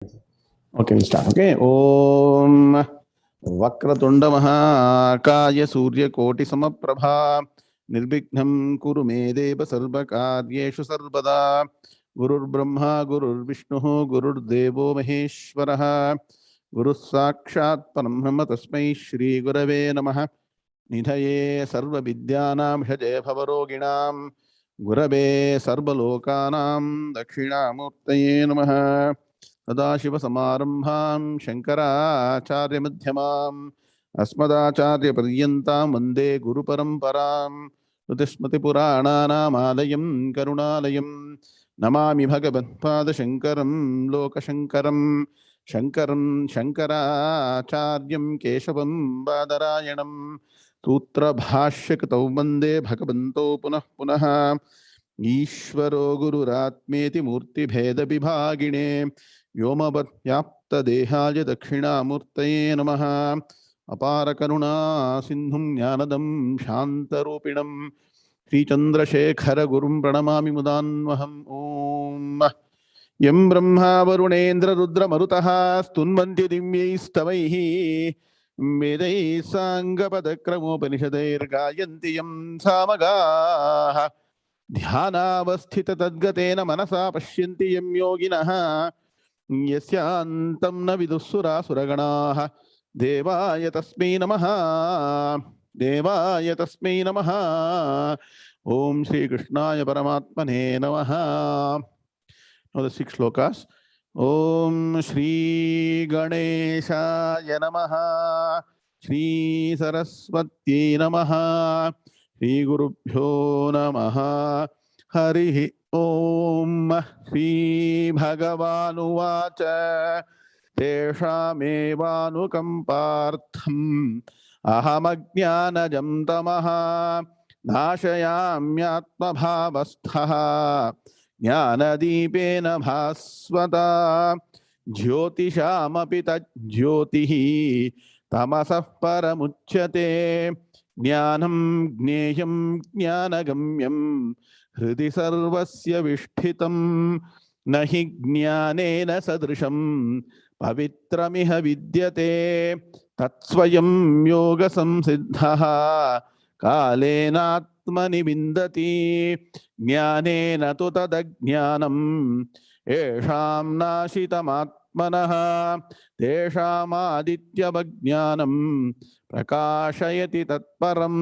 Okay, we'll start. Okay. Om Vakratunda Mahakaya Surya Koti Samaprabha Nirbighnam Kuru Me Deva Sarvakaryeshu Sarvada Gurur Brahma Gurur Vishnu Gurur Devo Maheshwaraha Guru Sakshat Parambrahma Tasmai Shri Gurave Namaha Nidhaye Sarva Vidyanam Shaje Bhavaroginam Gurave Sarva Lokanam Dakshinamurtaye Namaha Sadashiv समारंभां Shankaracharya मध्यमाम् अस्मदाचार्यपर्यन्तां वन्दे गुरुपरम्परां श्रुतिस्मृतिपुराणानामालयं करुणालयं नमामि भगवत्पादशङ्करं लोकशङ्करं शङ्करं शङ्कराचार्यं केशवं बादरायणं सूत्रभाष्यकृतौ वन्दे भगवन्तौ पुनः पुनः ईश्वरो गुरुरात्मेति मूर्तिभेदविभागिने व्योमवद्व्याप्तदेहाय दक्षिणामूर्तये नमः अपार करुणा सिन्धुं ज्ञानदं शान्तरूपिणं श्रीचन्द्रशेखर गुरुं प्रणमामि मुदान्वहम् ॐ यं ब्रह्मा वरुणेन्द्र रुद्रमरुतः स्तुन्वन्ति दिव्यैस्तवैः वेदैः साङ्गपदक्रमोपनिषदैर्गायन्ति यं सामगाः ध्यानावस्थित तद्गतेन मनसा पश्यन्ति यं योगिनः यस्यान्तं न विदुःसुरासुरगणाः देवाय तस्मै नमः देवाय तस्मै नमः ओम श्री कृष्णाय परमात्मने नमः. Now the 6 shlokas. Om Shri Ganeshaya Namaha Shri Saraswati Namaha Shri Gurubhyo Namaha Harihi Om Shri Bhagavanuvacha Teshamevanukampartham Ahamajnanajam Tamaha Nashayamyatmabhavasthaha Jnanadipena bhasvata Jyotishamaphi tajyotihi Tamasah paramuchyate Jnanam gneyam jnanagamyam Hridi sarvasya vishtitam Nahi jnanena sadrisham Pavitramiha vidyate Tatsvayam yoga samsiddhaha Kalenatmani bindati Jnanena tu tadajnanam Esham nashitamatmanaha Tesham adityavajnanam Prakashayati tatparam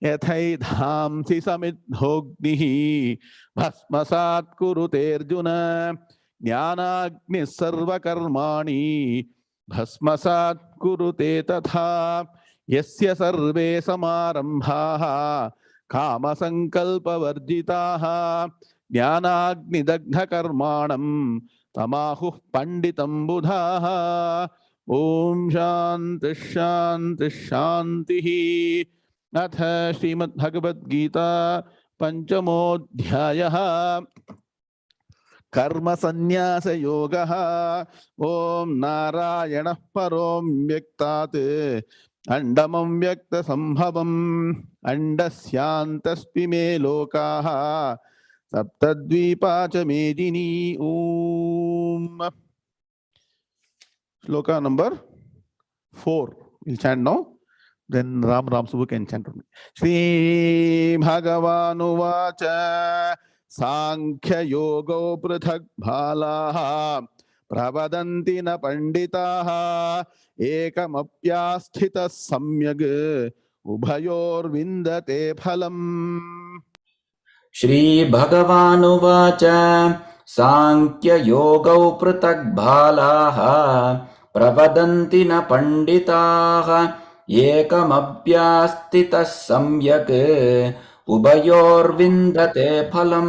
Yathaidhamsi samidhognihi Bhasmasat kuruterjuna Jnanagnis sarvakarmani Bhasmasat kurute tatha Yasya sarve samarambhaha Kama sankalpa varjitaha Jnanagni dagdha karmanam Tamahuh panditam budhaha Om Shanti Shanti Shantihi Atha Srimad Bhagavad Gita Panchamodhyayaha Karma Sannyasa Yogaha Om Narayana Parom Vyaktat Andamam Vyakta Sambhavam Andasyantaspi me lokaha Saptadvipacha medini Om. Shloka number 4. We'll chant now. Then Ram Subhu can chant with me. Shri Bhagavanu Vacha Sankhya Yoga Prithak Bhalaha Pravadanti na Panditaha Ekamapyasthita Samyag Ubhayor Vindate Phalam. Shri Bhagavanuvacha Sankhya Yoga Prithak Bhalaha Pravadanti na Panditaha Ekamapyasthita Samyak Ubhayor Vindate Phalam.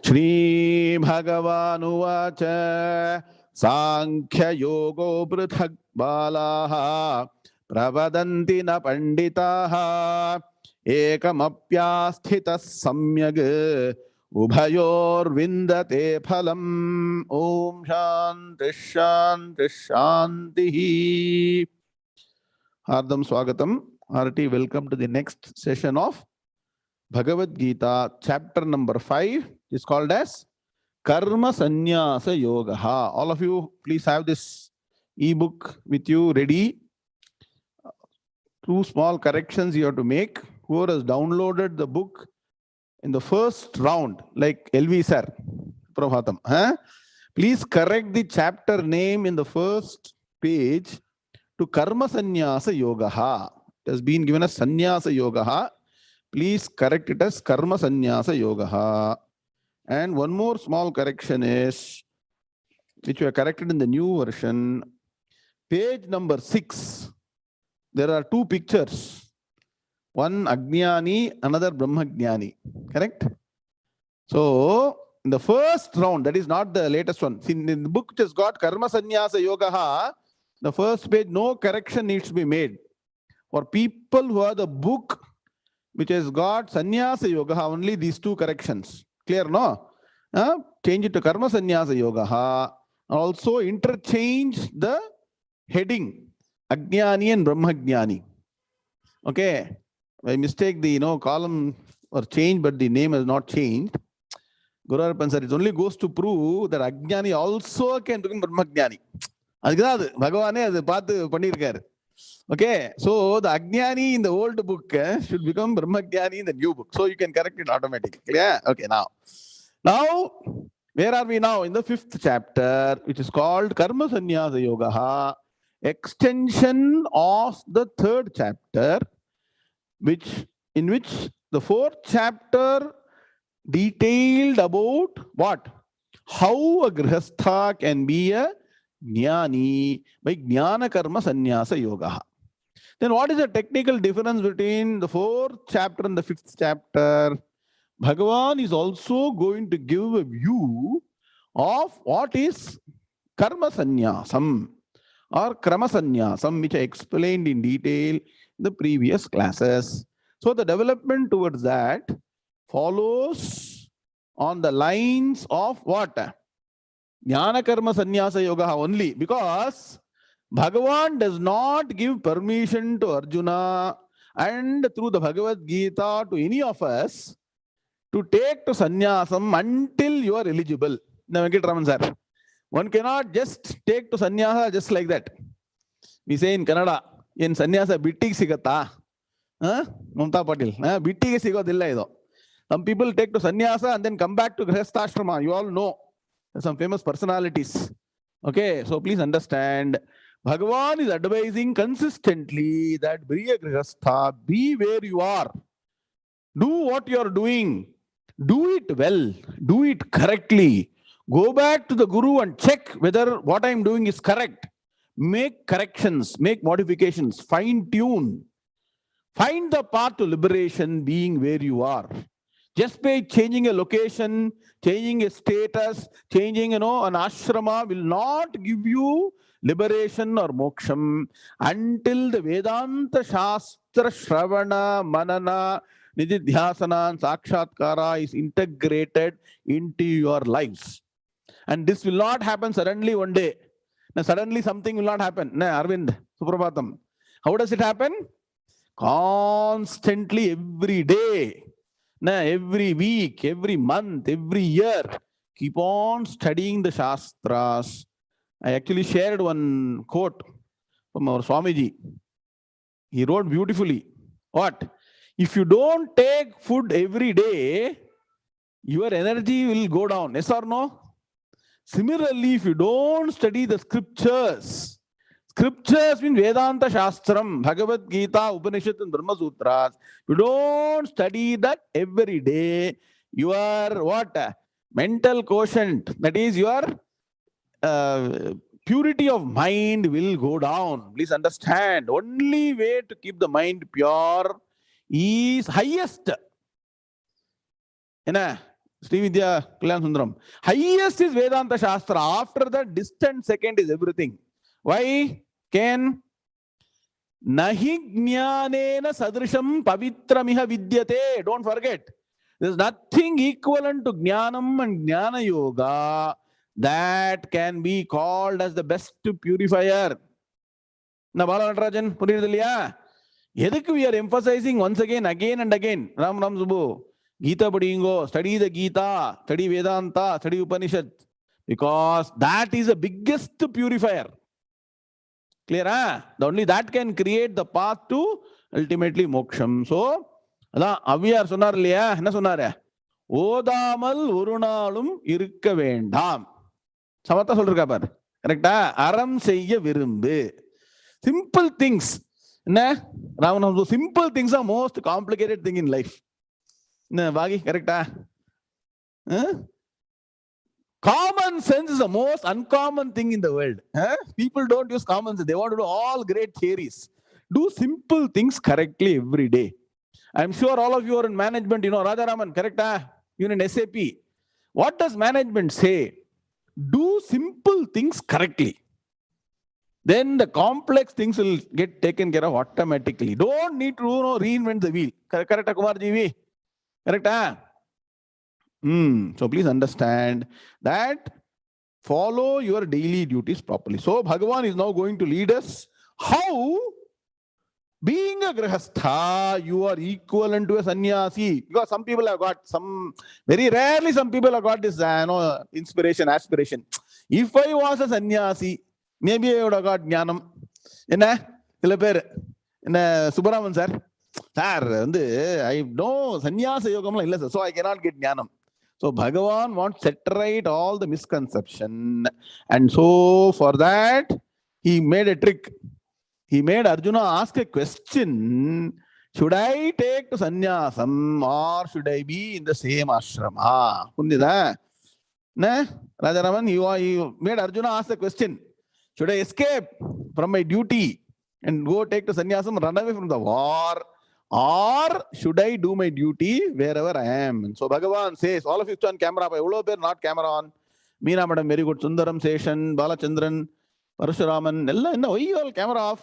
Shri Bhagavanu Vacha Sankhya Yoga Prithak Balaha Pravadanti na Panditaha Ekamapyasthita Samyag Ubhayor Vindate Phalam. Om Shanti Shanti Shanti. Hardam Swagatam. Arati, welcome to the next session of Bhagavad Gita, chapter number 5 is called as Karma Sannyasa Yoga. All of you, please have this ebook with you ready. 2 small corrections you have to make. Whoever has downloaded the book in the first round, like LV sir, Prabhatam, please correct the chapter name in the first page to Karma Sannyasa Yoga. It has been given as Sannyasa Yoga. Please correct it as Karma Sannyasa Yoga. And one more small correction is, which we have corrected in the new version, page number 6. There are 2 pictures. One Ajnani, another Brahmagnani. Correct? So, in the first round, that is not the latest one. See, in the book which has got Karma Sannyasa Yoga, the first page, no correction needs to be made. For people who have the book which has got Sannyasa Yoga, only these 2 corrections. Clear, no? Change it to Karma Sannyasa Yoga. Also interchange the heading, Ajnani and Brahmagnani. Okay. By mistake, the column or change, but the name has not changed. Guru Arpan, it only goes to prove that Ajnani also can become Brahmagnani. Okay, so the Ajnani in the old book should become Brahmagnani in the new book. So you can correct it automatically. Yeah? Okay, now, where are we now? In the 5th chapter, which is called Karma Sannyasa Yoga, extension of the 3rd chapter, in which the 4th chapter detailed about what? How a Grishastha can be a Jnani by Gnana Karma Sannyasa Yoga. Then what is the technical difference between the 4th chapter and the 5th chapter? Bhagavan is also going to give a view of what is Karma Sannyasam or Krama Sannyasam, which I explained in detail in the previous classes. So the development towards that follows on the lines of what? Jnana Karma Sannyasa Yoga only, because Bhagavan does not give permission to Arjuna and through the Bhagavad Gita to any of us to take to sannyasam until you are eligible. Now, Venkatraman sir, one cannot just take to sannyasa just like that. We say in Kannada, in sannyasa bitti sigata. Mamta Patil, bitti sigodilla ido. Some people take to sannyasa and then come back to Grishastha Ashrama. You all know some famous personalities. Okay, so please understand, Bhagavan is advising consistently that be a Grishastha, be where you are. Do what you are doing. Do it well. Do it correctly. Go back to the Guru and check whether what I am doing is correct. Make corrections, make modifications, fine tune. Find the path to liberation being where you are. Just by changing a location, changing a status, changing an ashrama will not give you liberation or moksham until the Vedanta Shastra Shravana Manana Nididhyasana and Sakshatkara is integrated into your lives. And this will not happen suddenly one day. Now, suddenly something will not happen. Arvind, Suprabhatam. How does it happen? Constantly, every day, every week, every month, every year, keep on studying the Shastras. I actually shared one quote from our Swamiji. He wrote beautifully. What? If you don't take food every day, your energy will go down. Yes or no? Similarly, if you don't study the scriptures, scriptures mean Vedanta Shastram, Bhagavad Gita, Upanishad and Brahma Sutras. If you don't study that every day, your what? Mental quotient, that is your purity of mind will go down. Please understand, only way to keep the mind pure is highest. Sri Vidya Kalyan Sundaram. Highest is Vedanta Shastra. After that, distant second is everything. Why? Ken? Nahi jnanena sadrisham pavitramiha vidyate. Don't forget. There's nothing equivalent to Jnanam and Gnana Yoga that can be called as the best purifier. Na Bala Natarajan, Puridaliya. Yedhikku we are emphasizing once again and again. Ram Subbu. Gita padingo, study the Gita, study Vedanta, study Upanishad, because that is the biggest purifier. Clear? The only that can create the path to ultimately moksham. So, Aviyar sonar liya, enna sonare? ஓதாமல் ஒரு நாளும் இருக்க வேண்டாம். சமத்தா சொல்றா பாரு. கரெக்டா? அறம் செய்ய விரும்பு. Simple things. என்ன? ராமநாம், simple things are most complicated thing in life. என்ன பாகி? கரெக்டா? Common sense is the most uncommon thing in the world. People don't use common sense. They want to do all great theories. Do simple things correctly every day. I'm sure all of you are in management, you know, Rajaraman, correct? You're in SAP. What does management say? Do simple things correctly. Then the complex things will get taken care of automatically. Don't need to reinvent the wheel. Correct, Kumarji? Correct? So please understand that follow your daily duties properly. So Bhagavan is now going to lead us how, being a Grihastha, you are equivalent to a Sannyasi. Because some people have got very rarely some people have got this inspiration, aspiration. If I was a Sannyasi, maybe I would have got Jnanam. Subaraman sir, I know Sannyasa Yogam, so I cannot get Jnanam. So Bhagavan wants to set right all the misconception. And so for that, he made a trick. He made Arjuna ask a question. Should I take to sannyasam or should I be in the same ashrama? Kundida? Ne? Rajaraman, you made Arjuna ask the question. Should I escape from my duty and go take to sannyasam, run away from the war? Or should I do my duty wherever I am? And so Bhagavan says, all of you on camera, not camera on. Meena madam, very good. Sundaram Seshan, Balachandran, Parashuraman, why you all camera off?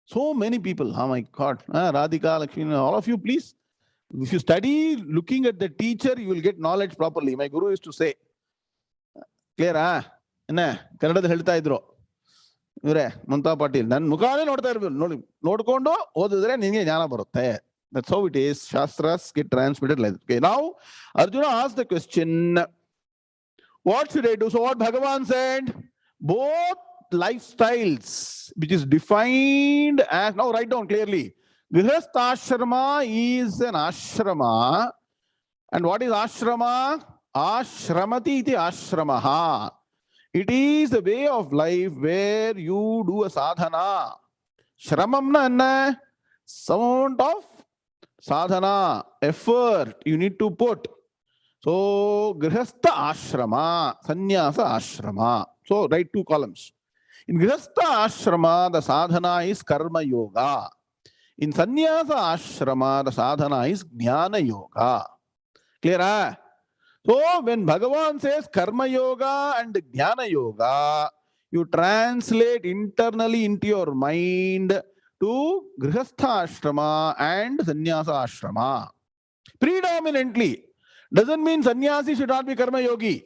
So many people, oh my God, Radhika, Lakshmi, all of you, please. If you study looking at the teacher, you will get knowledge properly. My guru used to say, clear, Kannada ಹೇಳ್ತಾ ಇದ್ರು ಇವರೇ ಮಂತಾ ಪಾಟೀಲ್ ನನ್ನ ಮುಖಾನೇ ನೋಡ್ತಾ ಇರ್ಬೇಕು ನೋಡ್ಕೊಂಡು ಓದಿದ್ರೆ ನಿನಗೆ ಜ್ಞಾನ ಬರುತ್ತೆ. That's how it is. Shastras get transmitted like that. Okay, now Arjuna asked the question, what should I do? So what Bhagavan said, both lifestyles, which is defined as, now write down clearly, Grihastha ashrama is an ashrama. And what is ashrama? Ashramati iti ashramaha. It is a way of life where you do a sadhana. Shramamna anna, some amount of sadhana, effort you need to put. So Grihastha ashrama, sannyasa ashrama. So write two columns. In Grihastha ashrama, the sadhana is karma yoga. In sannyasa ashrama, the sadhana is gnana yoga. Clear? So when Bhagavan says karma yoga and gnana yoga, you translate internally into your mind to Grihastha ashrama and sannyasa ashrama. Predominantly. Doesn't mean sannyasi should not be karma yogi.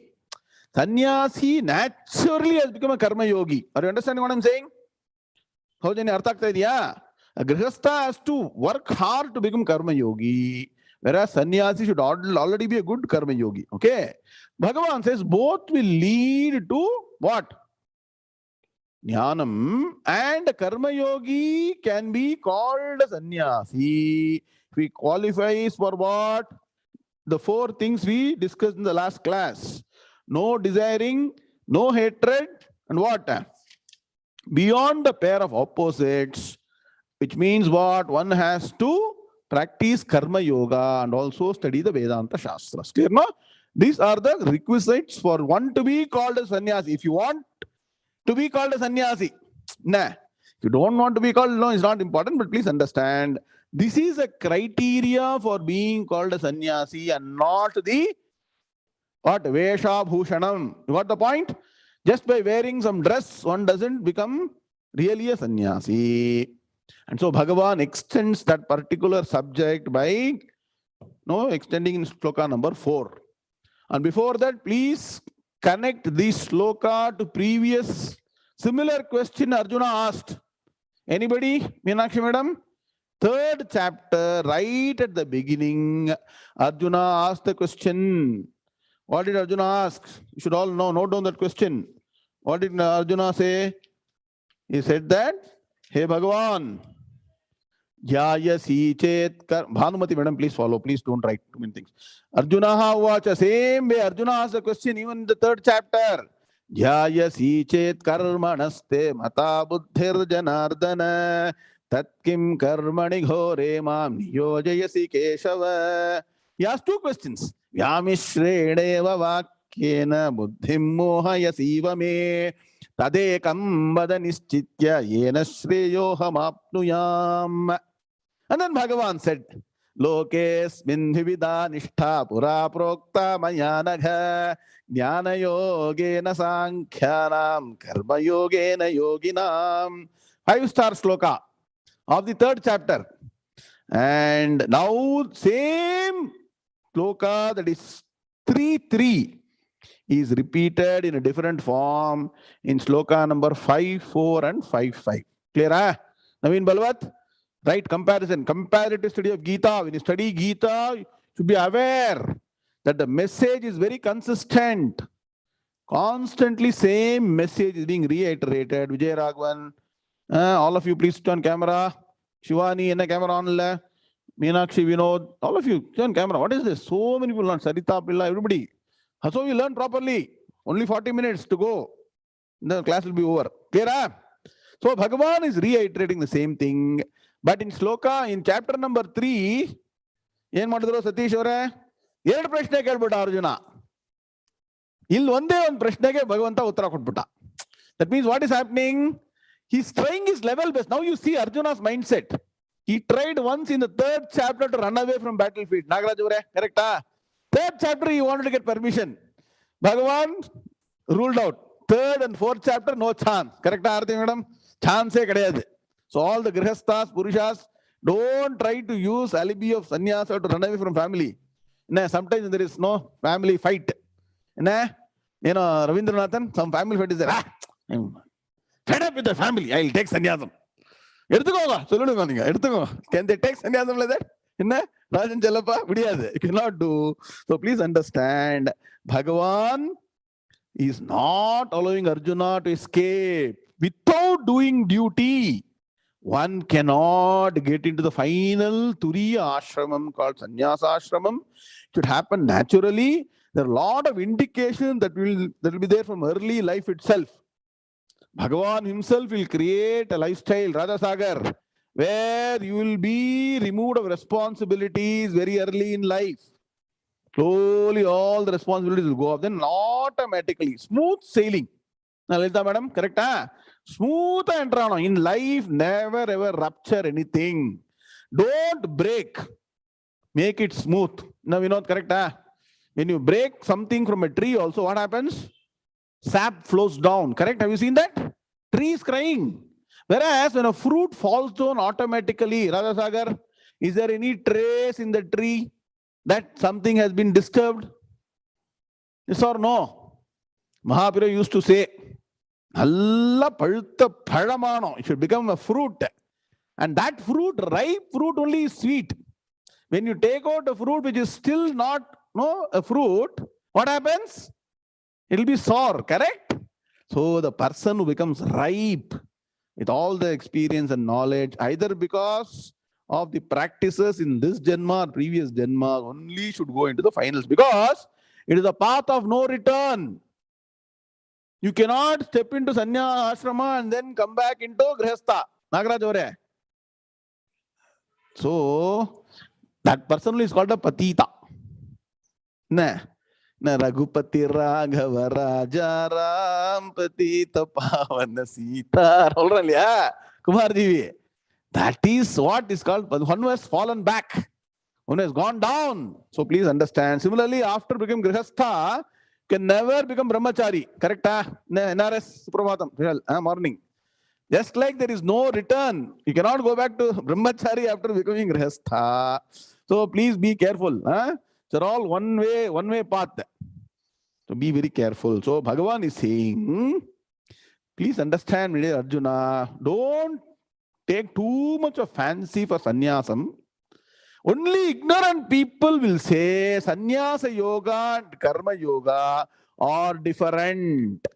Sannyasi naturally has become a karma yogi. Are you understanding what I'm saying? A Grihastha has to work hard to become karma yogi, whereas sannyasi should already be a good karma yogi. Okay? Bhagavan says both will lead to what? Jnanam, and karma yogi can be called sannyasi if he qualifies for what? The four things we discussed in the last class. No desiring, no hatred, and what? Beyond the pair of opposites, which means what? One has to practice karma yoga and also study the Vedanta Shastras. Clear, no? These are the requisites for one to be called a sannyasi. If you want to be called a sannyasi, if you don't want to be called, no, it's not important, but please understand, this is a criteria for being called a sannyasi and not the what? Vesha bhushanam. You got the point? Just by wearing some dress, one doesn't become really a sannyasi. And so Bhagavan extends that particular subject by extending in shloka number 4. And before that, please connect this shloka to previous similar question Arjuna asked. Anybody? Meenakshi madam? third chapter, right at the beginning, Arjuna asked the question. What did Arjuna ask? You should all know, note down that question. What did Arjuna say? He said that, Hey Bhagavan, Jayasi chet kar... Bhanumati madam, please follow. Please don't write too many things. Arjuna vacha. Same way, Arjuna asked the question even in the third chapter. Jayasi chet karmanaste mata buddhir janardana tatkim karmani ghore mam niyojayasi keshava. He asked two questions. Vyamishredeva vakyena buddhim mohayasi vame tadekam vada nischitya yena shreyohamapnuyam. And then Bhagavan said, Lokesmin vivida nishtha pura prokta mayanagha gnana yogena sankhyanam karma yogena yoginam. 5-star sloka of the third chapter. And now same sloka, that is 3:3, is repeated in a different form in sloka number 5:4 and 5:5. Clear? Naveen Balwat? Right, comparison, comparative study of Gita. When you study Gita, you should be aware that the message is very consistent. Constantly same message is being reiterated. Vijay Raghavan, all of you please turn camera. Shivani, in the camera on. Meenakshi, Vinod, all of you turn camera. What is this? So many people learn. Sarita, Pilla, everybody. So we learn properly. Only 40 minutes to go. The class will be over. Clear? So Bhagavan is reiterating the same thing. But in sloka, in chapter number 3, ಏನು ಮಾಡಿದ್ರು ಸತೀಶ್ ಅವರೇ? 2 ಪ್ರಶ್ನೆ ಕೇಳ್ಬಿಟ್ಟ ಅರ್ಜುನ. ಇಲ್ಲಿ ಒಂದೇ ಒಂದು ಪ್ರಶ್ನೆಗೆ ಭಗವಂತ ಉತ್ತರ ಕೊಟ್ಬಿಟ್ಟ. That means what is happening? He's trying his level best. Now you see Arjuna's mindset. He tried once in the 3rd chapter to run away from battlefield. Nagaraj avare, correct? 3rd chapter he wanted to get permission. Bhagavan ruled out. 3rd and 4th chapter, no chance. Correct, Arti madam? Chance kadayadu. So all the Grishasthas, Purushas, don't try to use alibi of sannyasa to run away from family. Sometimes there is no family fight. Ravindranathan, some family fight is there. I'm fed up with the family. I'll take sannyasam. Can they take sannyasam like that? Rajan Chalapa, you cannot do. So please understand, Bhagavan is not allowing Arjuna to escape. Without doing duty, one cannot get into the final Turiya ashramam called Sannyasa ashramam. It should happen naturally. There are a lot of indications that will be there from early life itself. Bhagavan himself will create a lifestyle, Radha Sagar, where you will be removed of responsibilities very early in life. Slowly all the responsibilities will go up. Then automatically, smooth sailing. Now, Lalita madam, correct? Smooth enter in life, never ever rupture anything. Don't break. Make it smooth. Now, we know, correct? When you break something from a tree also, what happens? Sap flows down. Correct? Have you seen that? Tree is crying. Whereas when a fruit falls down automatically, Radha Sagar, is there any trace in the tree that something has been disturbed? Yes or no? Mahaprabhu used to say, it should become a fruit. And that fruit, ripe fruit only is sweet. When you take out a fruit which is still not a fruit, what happens? It will be sour, correct? So the person who becomes ripe with all the experience and knowledge, either because of the practices in this Janma or previous Janma, only should go into the finals, because it is a path of no return. You cannot step into Sannyasa ashrama and then come back into Grihastha. Nagaraj avare. So that person is called a patita. Raghupati Raghava Raja Ram Patita Pavana Sita. Kumarji. That is what is called, one who has fallen back, one who has gone down. So please understand. Similarly, after becoming Grihastha, can never become Brahmachari. Correct? NRS Suprabhatam, morning. Just like there is no return. You cannot go back to Brahmachari after becoming Grihastha. So please be careful. They're all one way path. So be very careful. So Bhagavan is saying, please understand, Arjuna, don't take too much of fancy for sannyasam. Only ignorant people will say sannyasa yoga and karma yoga are different.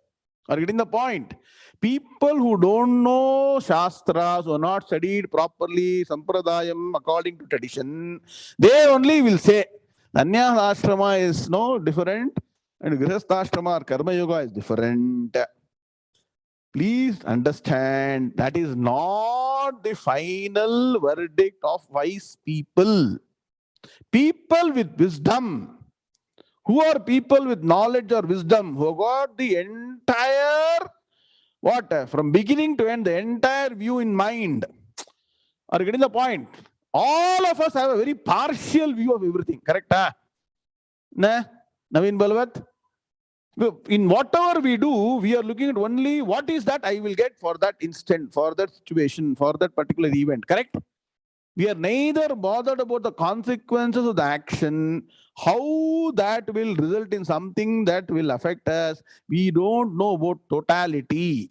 Are you getting the point? People who don't know shastras, who are not studied properly, sampradayam according to tradition, they only will say sannyasa ashrama is no different and grihastha ashrama or karma yoga is different. Please understand that is not the final verdict of wise people. People with wisdom, who are people with knowledge or wisdom, who got the entire, from beginning to end, the entire view in mind. Are you getting the point? All of us have a very partial view of everything, correct? Nah? Naveen Balwat? In whatever we do, we are looking at only what is that I will get for that instant, for that situation, for that particular event, correct? We are neither bothered about the consequences of the action, how that will result in something that will affect us. We don't know about totality.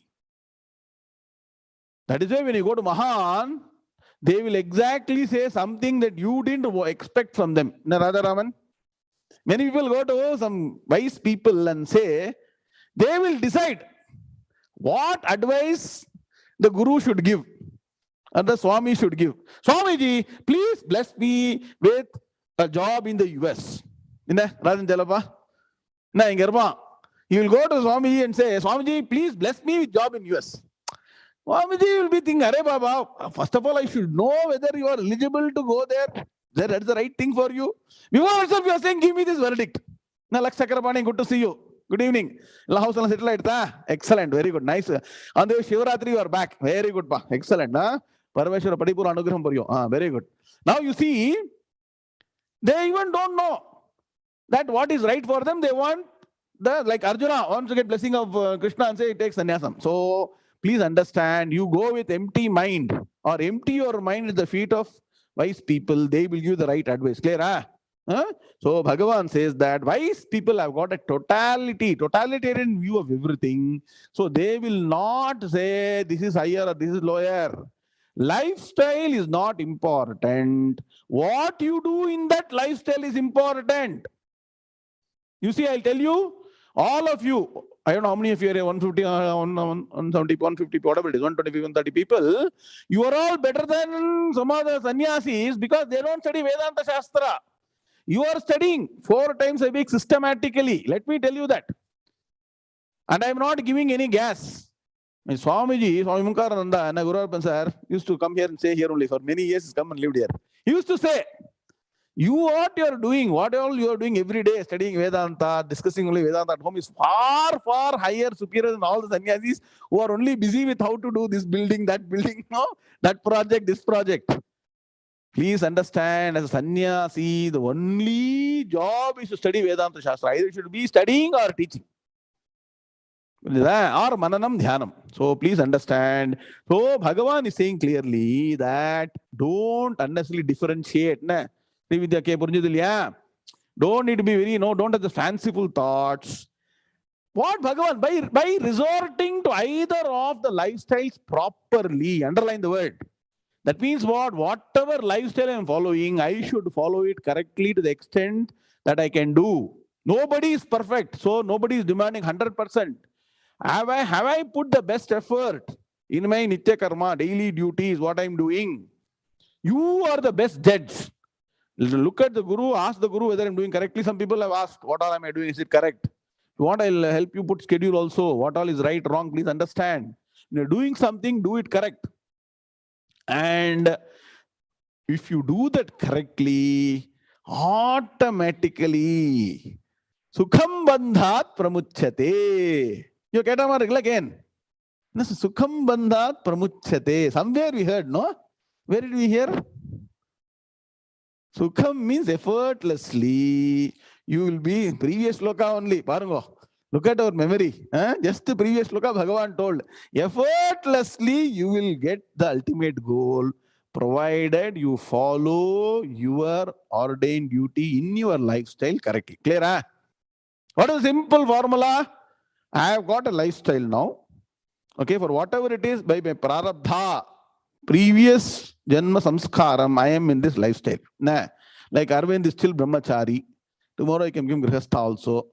That is why when you go to Mahan, they will exactly say something that you didn't expect from them. Na Radharaman? Many people go to some wise people and say, they will decide what advice the Guru should give or the Swami should give. Swamiji, please bless me with a job in the US. You will go to Swamiji and say, Swamiji, please bless me with job in US. Swamiji will be thinking, Arey Baba, first of all, I should know whether you are eligible to go there. That's the right thing for you. Before yourself, you are saying, give me this verdict. Na Lakshakarapani, good to see you. Good evening. House settle. Excellent. Very good. Nice. On the Shivaratri, you are back. Very good. Excellent. Parameshwara Padipura Anugraham for you. Very good. Now you see, they even don't know that what is right for them. They want like Arjuna wants to get blessing of Krishna and say he takes sannyasam. So please understand, you go with empty mind or empty your mind at the feet of wise people. They will give you the right advice. Clear? So Bhagavan says that wise people have got a totalitarian view of everything. So they will not say this is higher or this is lower. Lifestyle is not important. What you do in that lifestyle is important. You see, I'll tell you, all of you, I don't know how many of you are 150, 170, 150, whatever it is, 120, 130 people, you are all better than some other sannyasis because they don't study Vedanta Shastra. You are studying 4 times a week systematically. Let me tell you that. And I am not giving any gas. My Swamiji, Swami Munkarananda, and Guru Arpan sir used to come here and say here only. For many years, he's come and lived here. He used to say, what you are doing, what all you are doing every day, studying Vedanta, discussing only Vedanta at home is far, far higher, superior than all the sannyasis who are only busy with how to do this building, no, that project, this project. Please understand, as a sannyasi, the only job is to study Vedanta Shastra. Either you should be studying or teaching. Or mananam dhyanam. So please understand. So Bhagavan is saying clearly that don't unnecessarily differentiate. Don't need to be very, don't have the fanciful thoughts. What Bhagavan, by resorting to either of the lifestyles properly, underline the word. That means what? Whatever lifestyle I am following, I should follow it correctly to the extent that I can do. Nobody is perfect, so nobody is demanding 100%. Have I put the best effort in my nitya karma, daily duties, what I am doing? You are the best judge. Look at the Guru, ask the Guru whether I am doing correctly. Some people have asked, what all am I doing? Is it correct? If you want, I'll help you put schedule also. What all is right, wrong, please understand. When you're doing something, do it correct. And if you do that correctly, automatically, sukham bandhat pramuchyate. You get again. Sukham bandhat pramuchyate. Somewhere we heard, no? Where did we hear? Sukham means effortlessly. You will be previous sloka only. Parango. Look at our memory. Just the previous sloka Bhagavan told. Effortlessly you will get the ultimate goal, provided you follow your ordained duty in your lifestyle correctly. Clear? What is the simple formula? I have got a lifestyle now. Okay, for whatever it is, by my prarabdha, previous janma samskaram, I am in this lifestyle. Nah, like Arvind is still brahmachari. Tomorrow I can become grihastha also.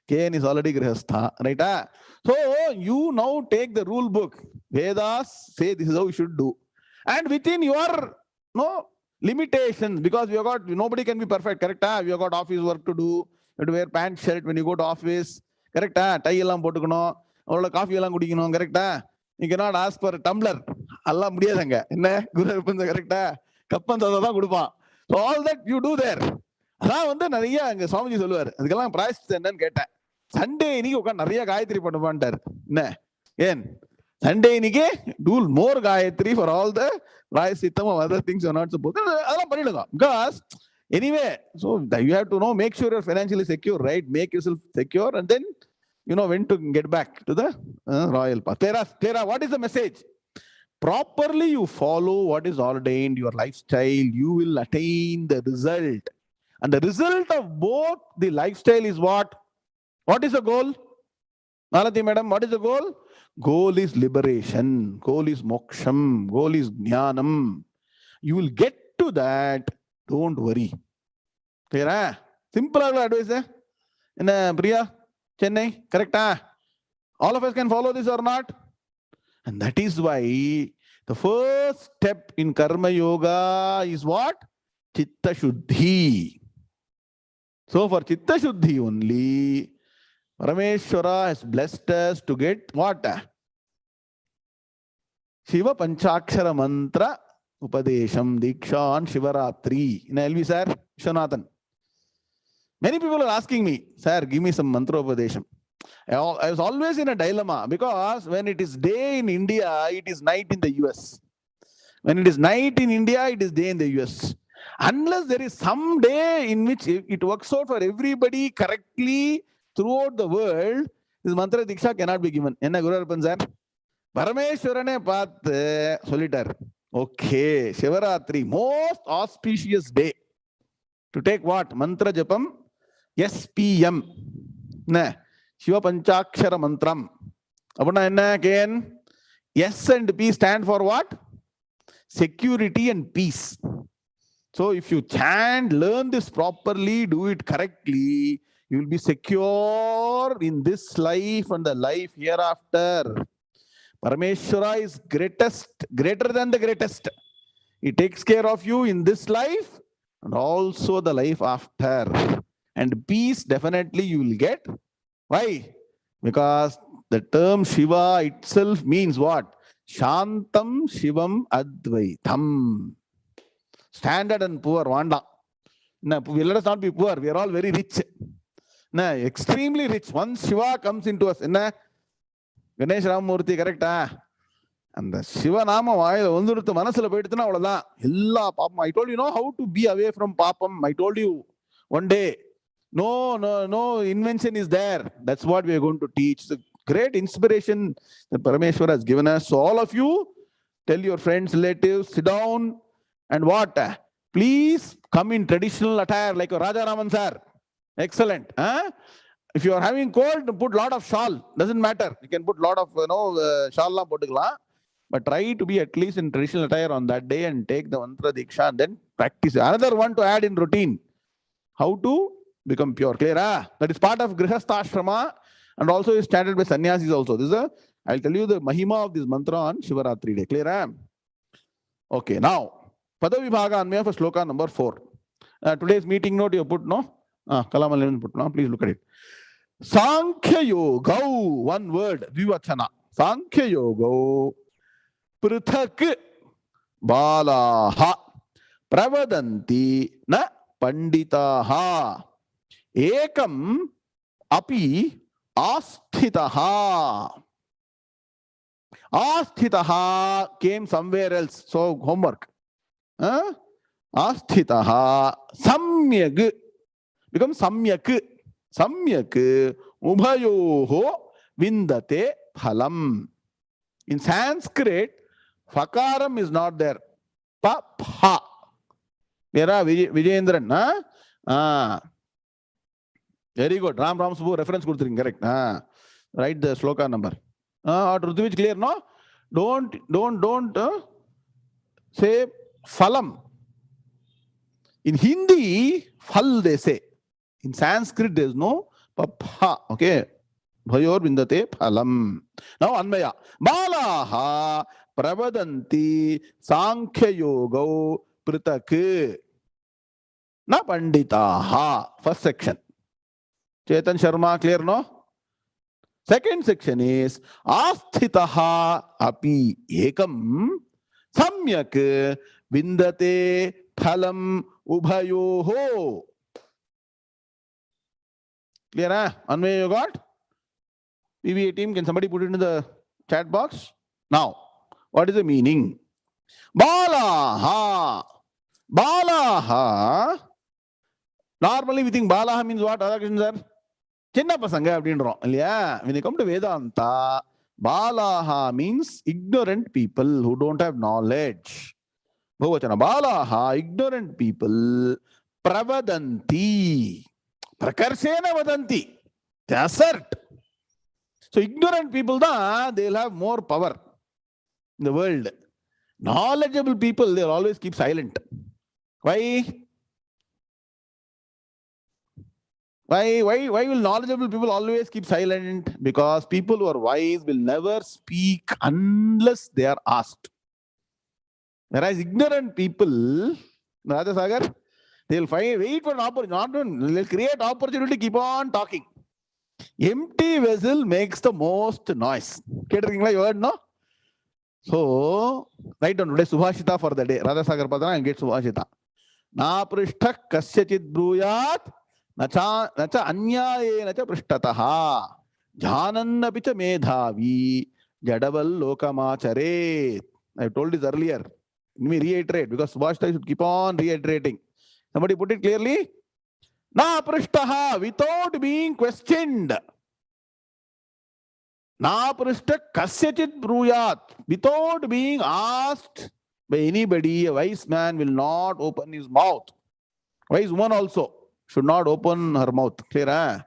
KN is already grihastha, right? So you now take the rule book. Vedas say this is how you should do. And within your limitations, because we have got, nobody can be perfect, correct? We have got office work to do. You have to wear pant, shirt when you go to office, correct? Tie ellam potukano, or coffee ellam kudikano, correct? You cannot ask for a tumbler. Allah mudiyadanga. Enna guru irupanga, correct? Kappan sadha kudupa. So all that you do there. அதான் வந்து நிறைய அங்க சுவாமிஜி சொல்லுவார். அதுக்கெல்லாம் பிராயசித்தம் என்னன்னு கேட்டேன். Sunday இன்னைக்கு உட்காந்து நிறைய காயத்ரி பண்ணுவான்ட்டார். என்ன ஏன் சண்டே இன்னைக்கு do more Gayatri for all the பிராயசித்தம் of other things you are not supposed to. அதெல்லாம் பண்ணிடுங்க. Because anyway, so you have to know, make sure you're financially secure, right? Make yourself secure, and then you know when to get back to the royal path. Clear, what is the message? Properly you follow what is ordained, your lifestyle, you will attain the result. And the result of both the lifestyle is what? What is the goal? Malati madam, what is the goal? Goal is liberation. Goal is moksham. Goal is jnanam. You will get to that. Don't worry. Clear? Simple advice. In Priya, Chennai, correct? All of us can follow this or not? And that is why the first step in karma yoga is what? Chitta Shuddhi. So for Chitta Shuddhi only, Parameshwara has blessed us to get what? Shiva Panchakshara Mantra Upadesham Diksha on Shivaratri. In LV sir, Vishwanathan. Many people are asking me, sir, give me some mantra Upadesham. I was always in a dilemma, because when it is day in India, it is night in the US. When it is night in India, it is day in the US. Unless there is some day in which it works out for everybody correctly throughout the world, this mantra diksha cannot be given. Enna Guru Arpan sir? Parameshwarane paathu solitar. Okay, Shivaratri, most auspicious day to take what? Mantra japam, SPM. Nah, Shiva Panchakshara Mantram. Apuna enna again? S and P stand for what? Security and peace. So if you chant, learn this properly, do it correctly, you will be secure in this life and the life hereafter. Parameshwara is greatest, greater than the greatest. He takes care of you in this life and also the life after. And peace definitely you will get. Why? Because the term Shiva itself means what? Shantam Shivam Advaitam. Standard and poor, Vanda. No, let us not be poor. We are all very rich. No, extremely rich. Once Shiva comes into us, Ganesh Ramamurthy, correct? And the Shiva Nama, I told you know how to be away from Papam. I told you one day. No invention is there. That's what we are going to teach. The great inspiration that Parameshwara has given us. So all of you, tell your friends, relatives, sit down. And what? Please come in traditional attire like a Raja Raman sir. Excellent. If you are having cold, put lot of shawl. Doesn't matter. You can put lot of shawl. But try to be at least in traditional attire on that day and take the mantra diksha and then practice. Another one to add in routine. How to become pure. Clear? That is part of Grishastha Ashrama and also is standard by Sannyasis also. This is I'll tell you the mahima of this mantra on Shivaratri day. Clear? Okay, now. Padavibhaga Anmaya for sloka number 4. Today's meeting note you put, no? Kalamal put, no? Please look at it. Sandhyavandhanam, one word, Dvivachana. Sandhyavandhanam Prithak Balaha Pravadanti Na Panditaha Ekam Api Asthitaha. Asthitaha came somewhere else, so homework. Asthitaha samyak becomes samyak. Samyak ubhayoho vindate phalam. In Sanskrit, fakaram is not there. Pa. There are Vijayendra. Very good. Ram Subbu reference correct. Write the sloka number. Or Rutvich clear, no? Don't. say phalam. In Hindi, phal they say. In Sanskrit, there is no papha. Okay. Bhayor vindate phalam. Now, Anmaya. Balaha pravadanti sankhya yoga pritak na panditaha. First section. Chetan Sharma, clear, no? Second section is asthitaha api ekam samyak vindate phalam ubhayoho. Clear, huh? Anvay, you got? PVA team, can somebody put it in the chat box? Now, what is the meaning? Balaha. Balaha. Normally we think Balaha means what? Radhakrishnan sir? Chinna pasanga அப்படின்றோம் இல்லையா? When you come to Vedanta, Balaha means ignorant people who don't have knowledge. Bhuvachana. Balaha, ignorant people, pravadanti. Prakarsena vadanti. They assert. So ignorant people, they'll have more power in the world. Knowledgeable people, they'll always keep silent. Why? Why will knowledgeable people always keep silent? Because people who are wise will never speak unless they are asked. Whereas ignorant people, Raja Sagar, they'll wait for an opportunity. They'll create opportunity to keep on talking. Empty vessel makes the most noise. You heard, no? So, write down today Subhashita for the day. Raja Sagar Padana and get Subhashita. Na prishthak kasyachit bruyat nacha anyayena cha prishtataha jhananna picha medhavi jadaval 𝐿𝐿𝐿𝐿𝐿. I told this earlier. Let me reiterate because Subhashita should keep on reiterating. Somebody put it clearly. Na prishtaha, without being questioned. Na prishta kasyachit bruyat, without being asked by anybody. A wise man will not open his mouth. Wise woman also should not open her mouth. Clear, huh?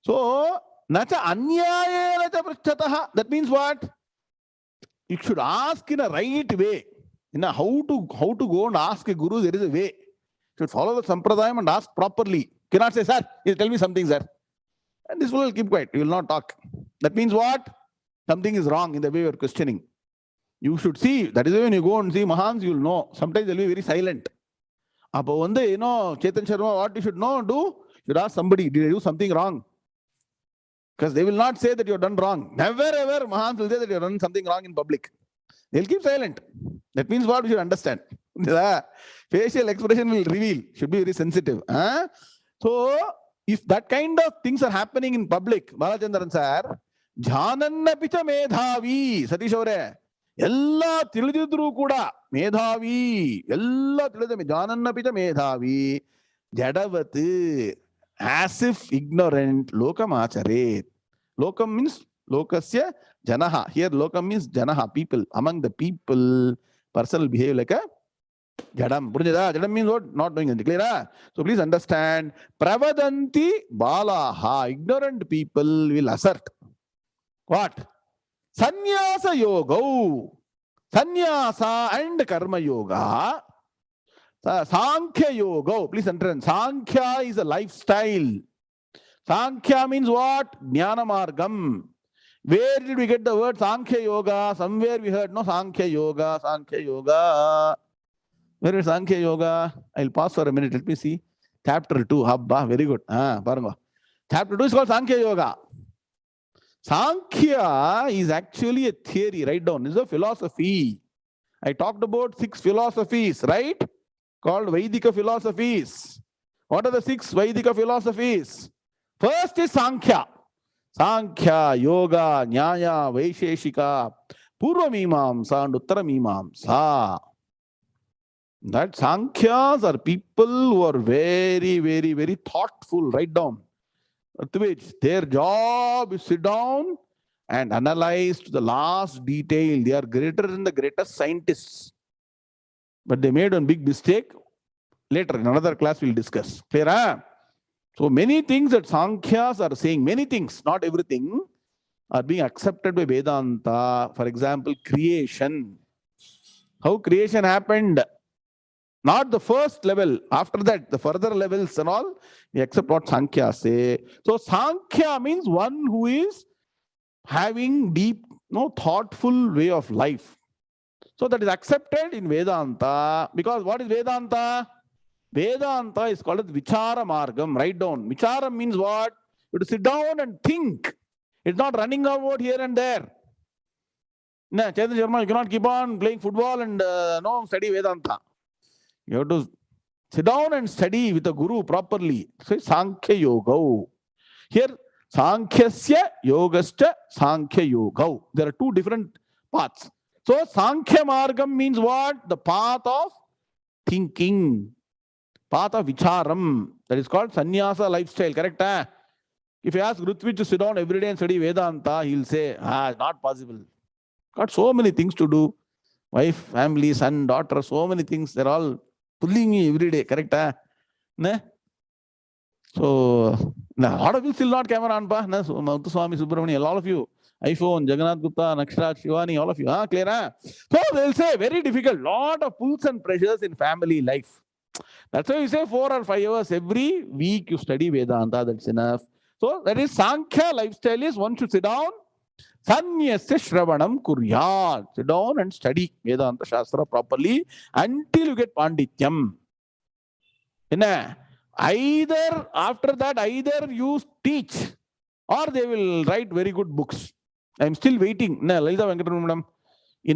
So, nacha anyayena cha prishtataha. That means what? You should ask in a right way. In a how to go and ask a guru, there is a way. You should follow the sampradayam and ask properly. You cannot say, sir, you tell me something, sir. And this will keep quiet. You will not talk. That means what? Something is wrong in the way you are questioning. You should see. That is why when you go and see Mahans, you will know. Sometimes they will be very silent. Appo one day, Chetan Sharma, what you should know, do? You should ask somebody, did I do something wrong? Because they will not say that you have done wrong. Never ever Mahans will say that you have done something wrong in public. They'll keep silent. That means what we should understand. The facial expression will reveal. Should be very sensitive. So, if that kind of things are happening in public, Balachandran sir, jhananna picha medhavi, Satish avare, ella tilididru kuda, medhavi, ella tilididru, jhananna picha medhavi, jadavat, as if ignorant, lokam acharet. Lokam means lokasya janaha. Here lokam means janaha, people. Among the people, person will behave like a jadam. Jadam means what? Not doing anything. Clear? So please understand. Pravadanti balaha. Ignorant people will assert. What? Sannyasa yoga. Sannyasa and karma yoga. Sankhya yoga. Please understand. Sankhya is a lifestyle. Sankhya means what? Gnana margam. Where did we get the word Sankhya yoga? Somewhere we heard, no, Sankhya yoga, Sankhya yoga. Where is Sankhya yoga? I'll pause for a minute. Let me see. Chapter 2. Habba, very good. Chapter 2 is called Sankhya yoga. Sankhya is actually a theory. Write down. It's a philosophy. I talked about 6 philosophies, right? Called Vaidika philosophies. What are the 6 Vaidika philosophies? First is Sankhya. Sankhya, Yoga, Nyaya, Vaisheshika, Purva Mimamsa and Uttara Mimamsa. That Sankhyas are people who are very, very, very thoughtful. Write down. Their job is sit down and analyze to the last detail. They are greater than the greatest scientists. But they made one big mistake. Later, in another class, we'll discuss. Clear, huh? So many things that Sankhyas are saying, many things, not everything, are being accepted by Vedanta. For example, creation. how creation happened. Not the first level. After that, the further levels and all, except what Sankhya say. So Sankhya means one who is having deep, thoughtful way of life. So that is accepted in Vedanta. Because what is Vedanta? Vedanta is called as Vichara Margam. Write down. Vichara means what? You have to sit down and think. It's not running about here and there. No, Chaitanya Sharma, you cannot keep on playing football and study Vedanta. You have to sit down and study with a guru properly. So Sankhya Yoga. Here, Sankhyasya Yogascha Sankhya Yoga. There are two different paths. So Sankhya Margam means what? The path of thinking. Path of Vicharam. That is called Sannyasa lifestyle. Correct? If you ask Rutvij to sit down every day and study Vedanta, he'll say, it's not possible. Got so many things to do. Wife, family, son, daughter, so many things. They're all pulling me every day. Correct? Ne? So, a lot of you still not camera on. So, Swami Subramani, all of you. iPhone, Jagannath Gupta, Nakshat, Shivani, all of you. Clear? So, they'll say, very difficult. Lot of pulls and pressures in family life. That's why you say 4 or 5 hours every week you study Vedanta. That's enough. So, that is Sankhya lifestyle is one should sit down. Sannyasya Shravanam Kuryat. Sit down and study Vedanta Shastra properly until you get Pandityam. Either after that, either you teach or they will write very good books. I'm still waiting. In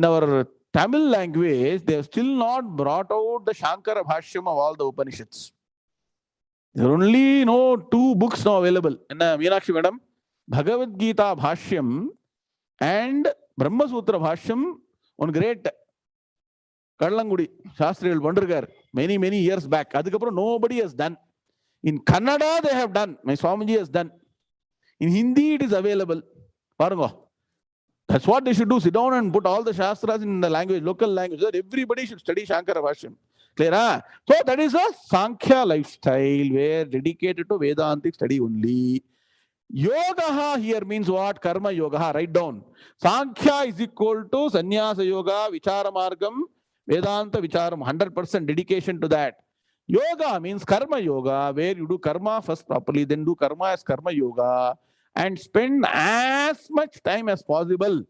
our Tamil language, they have still not brought out the Shankara Bhashyam of all the Upanishads. There are only 2 books now available. Meenakshi Madam, Bhagavad Gita Bhashyam and Brahma Sutra Bhashyam on great Kadalangudi Shastrigal Vandargar many years back. Adukapura nobody has done. In Kannada they have done. My Swamiji has done. In Hindi it is available. That's what they should do. Sit down and put all the Shastras in the language, local language. So everybody should study Shankara Bhashyam. Clear? So that is a Sankhya lifestyle where dedicated to Vedantic study only. Yoga here means what? Karma Yoga. Write down. Sankhya is equal to Sannyasa Yoga, Vichara Margam, Vedanta Vicharam. 100% dedication to that. Yoga means Karma Yoga, where you do karma first properly, then do karma as Karma Yoga, and spend as much time as possible,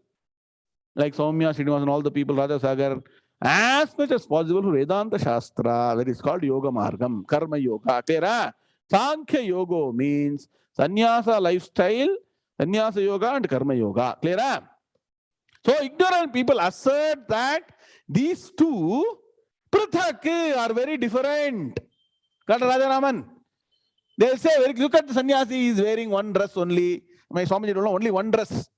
like Soumya, Srinivas, and all the people, Raja Sagar, as much as possible for Vedanta Shastra, where it's called Yoga Margam, Karma Yoga. Clear? Sankhya Yoga means Sannyasa lifestyle, Sannyasa Yoga and Karma Yoga. Clear? So ignorant people assert that these two Prithak are very different. Got Raja Raman? They'll say, look at the sannyasi, he is wearing one dress only. My Swamiji don't know, only one dress.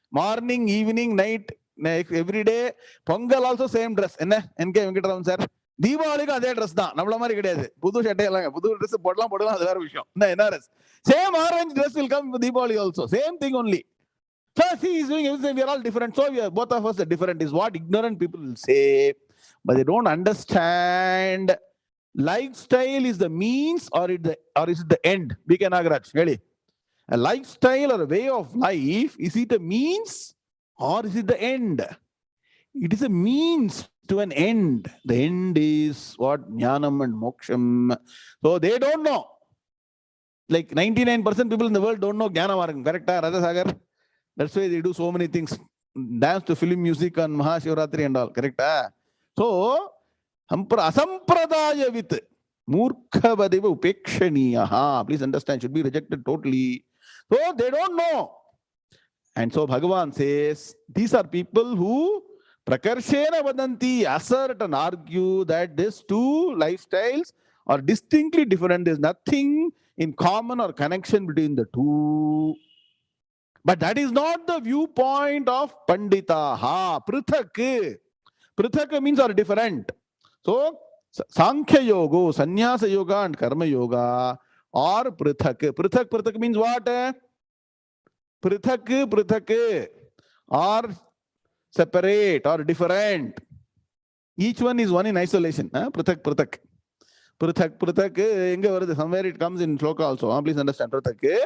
Morning, evening, night, every day. Pongal also same dress. NK Venkataraman sir. Deepavali ka adhe dress da. Namla mari kediyadhu. Pudu shirt ellanga. Pudu dress podlam adu vera vishayam. NRS. Same orange dress will come for Deepavali also. Same thing only. So he is doing everything. We are all different. So we are, both of us are different. Is what ignorant people will say. But they don't understand. Lifestyle is the means or is it the end? B.K. Nagaraj, really. A lifestyle or a way of life, is it a means or is it the end? It is a means to an end. The end is what? Jnanam and Moksham. So they don't know. Like 99% people in the world don't know Gnana Margam. Correct, Raja Sagar? That's why they do so many things. Dance to film music on Mahashivratri and all. Correct? So, Asampradayavit Murkhavadeva Upekshaniyaha. Please understand, should be rejected totally. So they don't know. And so Bhagavan says, these are people who Prakarshena Vadanti assert and argue that these two lifestyles are distinctly different. There's nothing in common or connection between the two. But that is not the viewpoint of Panditaha. Prithak. Prithak means are different. So, Sankhya Yoga, Sannyasa Yoga and Karma Yoga are Prithak. Prithak means what? Prithak are separate or different. Each one is one in isolation. Prithak. Somewhere it comes in Shloka also. Please understand. Prithak.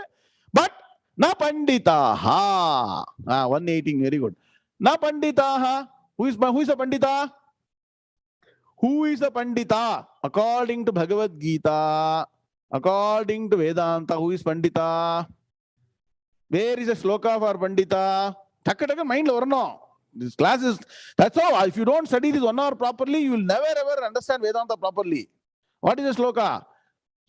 But na Panditaha. 118, very good. Na Panditaha. Who is a Pandita? Who is a Pandita? According to Bhagavad Gita, according to Vedanta, who is Pandita? Where is a shloka for Pandita? Takka mind or no? This class is, that's all. If you don't study this 1 hour properly, you will never ever understand Vedanta properly. What is a shloka?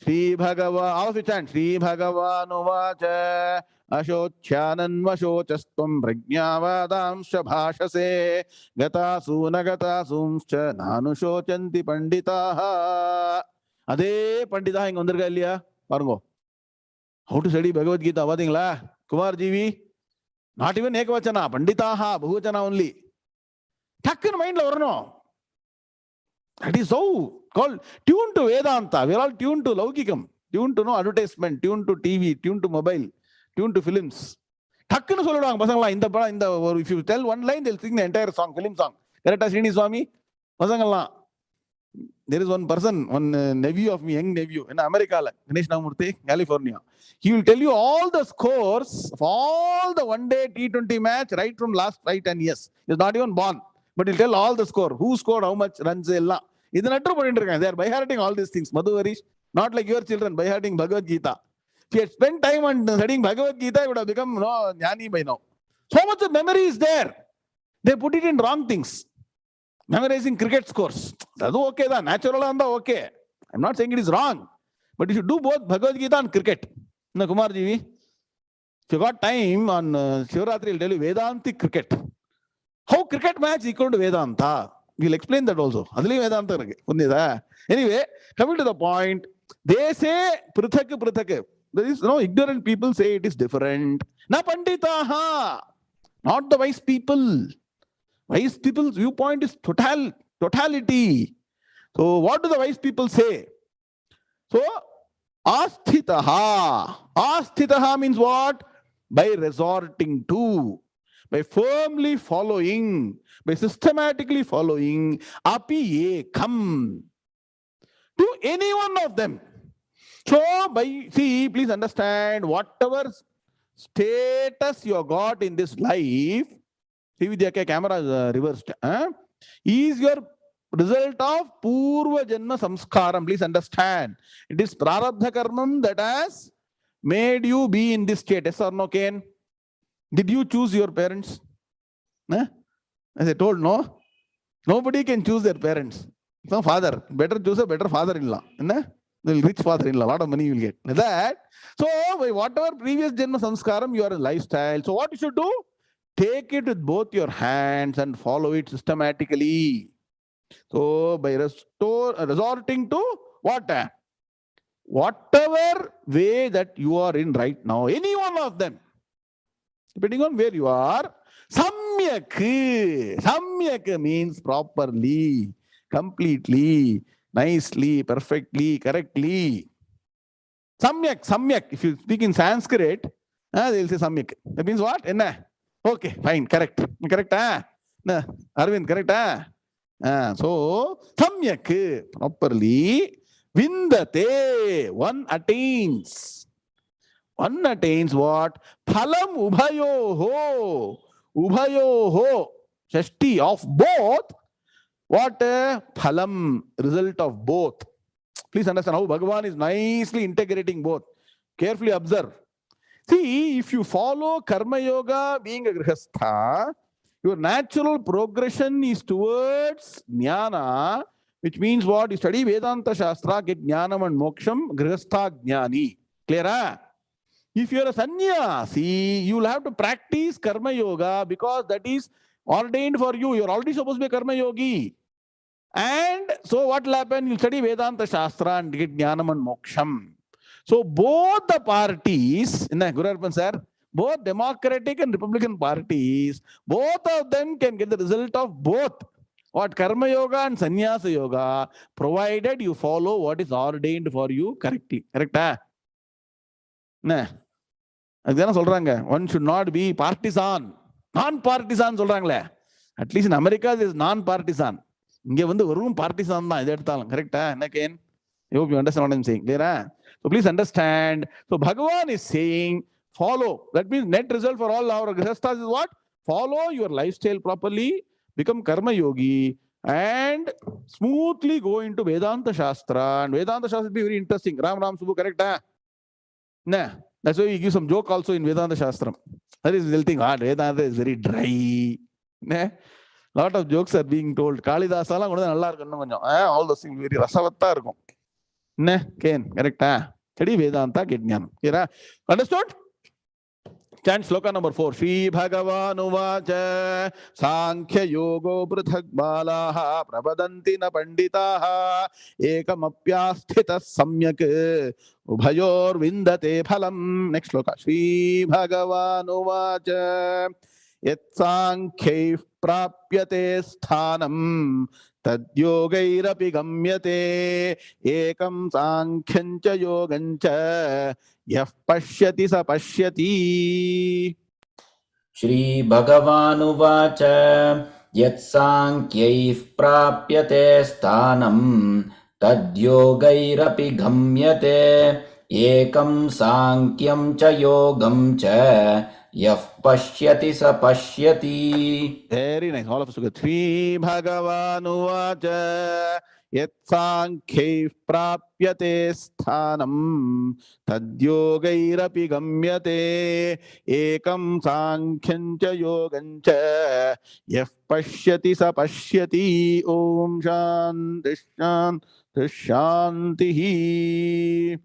Sri Bhagavan, all of you chant. Sri Bhagavan uvacha ashocchanan vasochastvam prajñāvādāṃscha bhāshase gata sunagata sumscha nanushocanti panditaha. Adhe pandita inga vandirukka illaya parungo. How to study Bhagavad Gita vadingla Kumar Jivi? Not even ekavachana, panditaha, bahuvachana only. Takkan mind la varano. That is so called tuned to Vedanta. We are all tuned to Laukikam, tuned to advertisement, tuned to TV, tuned to mobile, tuned to films. Takkan soludang pasangala in the if you tell one line, they'll sing the entire song, film song. Correct, Srini Swami? Pasangala. There is one person, one nephew of me, young nephew in America, Ganesh Namurthy, California. He will tell you all the scores of all the one-day T20 match right from last 5-10 years. He is not even born, but he'll tell all the score. Who scored how much runs? They are by-hearting all these things. Madhu Harish, not like your children, by-hearting Bhagavad Gita. If he had spent time on studying Bhagavad Gita, he would have become jnani by now. So much of memory is there. They put it in wrong things. Memorizing cricket scores. That's okay, natural and okay. I'm not saying it is wrong. But you should do both Bhagavad Gita and cricket. No, Kumar Ji, if you got time on Shivaratri, I'll tell you Vedantic cricket. How cricket match equal to Vedanta? We'll explain that also. Anyway, coming to the point, they say Prithak. There is ignorant people say it is different. Na Panditaha, not the wise people. Wise people's viewpoint is totality. So what do the wise people say? So, asthitaha. Asthitaha means what? By resorting to, by firmly following, by systematically following, api 𝐒𝐽 to any one of them. So, please understand, whatever status you got in this life, see, the camera is reversed. Is your result of Purva Janma Samskaram. Please understand. It is Prarabdha Karmam that has made you be in this state. Yes or no, Ken? Did you choose your parents? As I told, no. Nobody can choose their parents. No father. Better choose a better father-in-law. The rich father-in-law. A lot of money you will get. Like that. So, whatever previous Janma Samskaram, you are in lifestyle. So, what you should do? Take it with both your hands and follow it systematically. So, by resorting to what? Whatever way that you are in right now, any one of them, depending on where you are, samyak. Samyak means properly, completely, nicely, perfectly, correctly. Samyak. If you speak in Sanskrit, they will say samyak. That means what? Okay, fine, correct. Correct, No, Arvind, correct, So, samyak, properly, vindate, one attains. One attains what? Phalam 𝐒𝐵𝐢 𝐿𝐵𝐢, Shashti of both. What? Phalam, result of both. Please understand how Bhagavan is nicely integrating both. Carefully observe. See, if you follow Karma Yoga being a Grishastha, your natural progression is towards Jnana, which means what? You study Vedanta Shastra, get Jnanam and Moksham, Grishastha Jnani. Clear? If you are a sannyasi, you will have to practice Karma Yoga because that is ordained for you. You are already supposed to be a Karma Yogi. And so what will happen? You will study Vedanta Shastra and get Jnanam and Moksham. So both the parties, Guru Arpan sir, both Democratic and Republican parties, both of them can get the result of both. What? Karma Yoga and Sannyasa Yoga, provided you follow what is ordained for you correctly. Correct? One should not be partisan. Non-partisan. At least in America, there is non-partisan. Partisan. Correct? I hope you understand what I'm saying. Clear? So please understand. So Bhagavan is saying, follow. That means net result for all our Grishasthas is what? Follow your lifestyle properly, become Karma Yogi, and smoothly go into Vedanta Shastra. And Vedanta Shastra will be very interesting. Ram Subbu, correct? Nah. That's why we give some joke also in Vedanta Shastra. That is, they'll think, Vedanta is very dry. Nah. Lot of jokes are being told. Kalidasa all those things very rasavatta irukum. Nah, correct? Study Vedanta, get jnana. Understood? Chant sloka number 4. Sri Bhagavan Uvacha Sankhya Yogo Prithak Balaha Prabadanti na Panditaha Ekamapyasthita Samyak Ubhayor Vindate Phalam. Next sloka. Sri Bhagavan Uvacha Yat Sankhya Prapyate Sthanam Tadyogairapi Gamyate Ekam Sankhyancha Yogancha Yah pashyati sa pashyati. Shri Bhagavanuvacha Yat Sankyaif Prapyate Sthanam Tadyogairapi Gamyate Ekam Sankyam Cha Yogam Cha Yah Pashyati Sa Pashyati. Very nice. All of us together. Sri Bhagavanuvacha Yat Sankhyaif Prapyate Sthanam Tadyogairapi Gamyate Ekam Sankhyancha Yogancha Yah Pashyati Sa Pashyati. Om Shanti Shanti Shanti.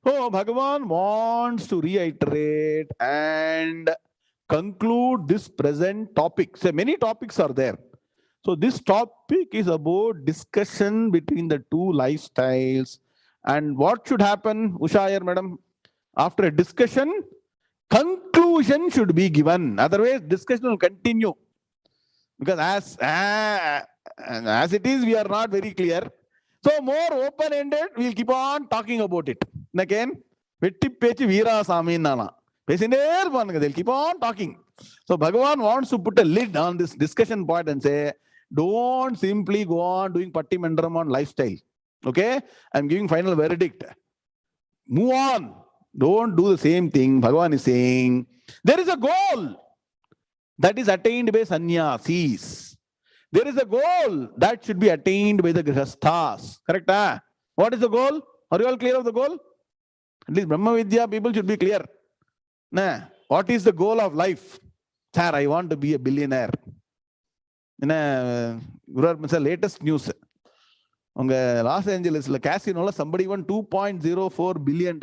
Oh, Bhagavan wants to reiterate and conclude this present topic. So many topics are there. So this topic is about discussion between the two lifestyles. And what should happen, Ushayar madam? After a discussion, conclusion should be given. Otherwise, discussion will continue. Because as it is, we are not very clear. So more open-ended, we'll keep on talking about it. Again, Vetti Pechi Veera Sami Nana. They'll keep on talking. So Bhagavan wants to put a lid on this discussion point and say, don't simply go on doing Patti Mandram on lifestyle. Okay? I'm giving final verdict. Move on. Don't do the same thing. Bhagavan is saying, there is a goal that is attained by sannyasis. There is a goal that should be attained by the grihasthas. Correct? What is the goal? Are you all clear of the goal? At least Brahmavidya people should be clear. What is the goal of life? Sir, I want to be a billionaire. Guru, latest news. Los Angeles casino somebody won $2.04 billion.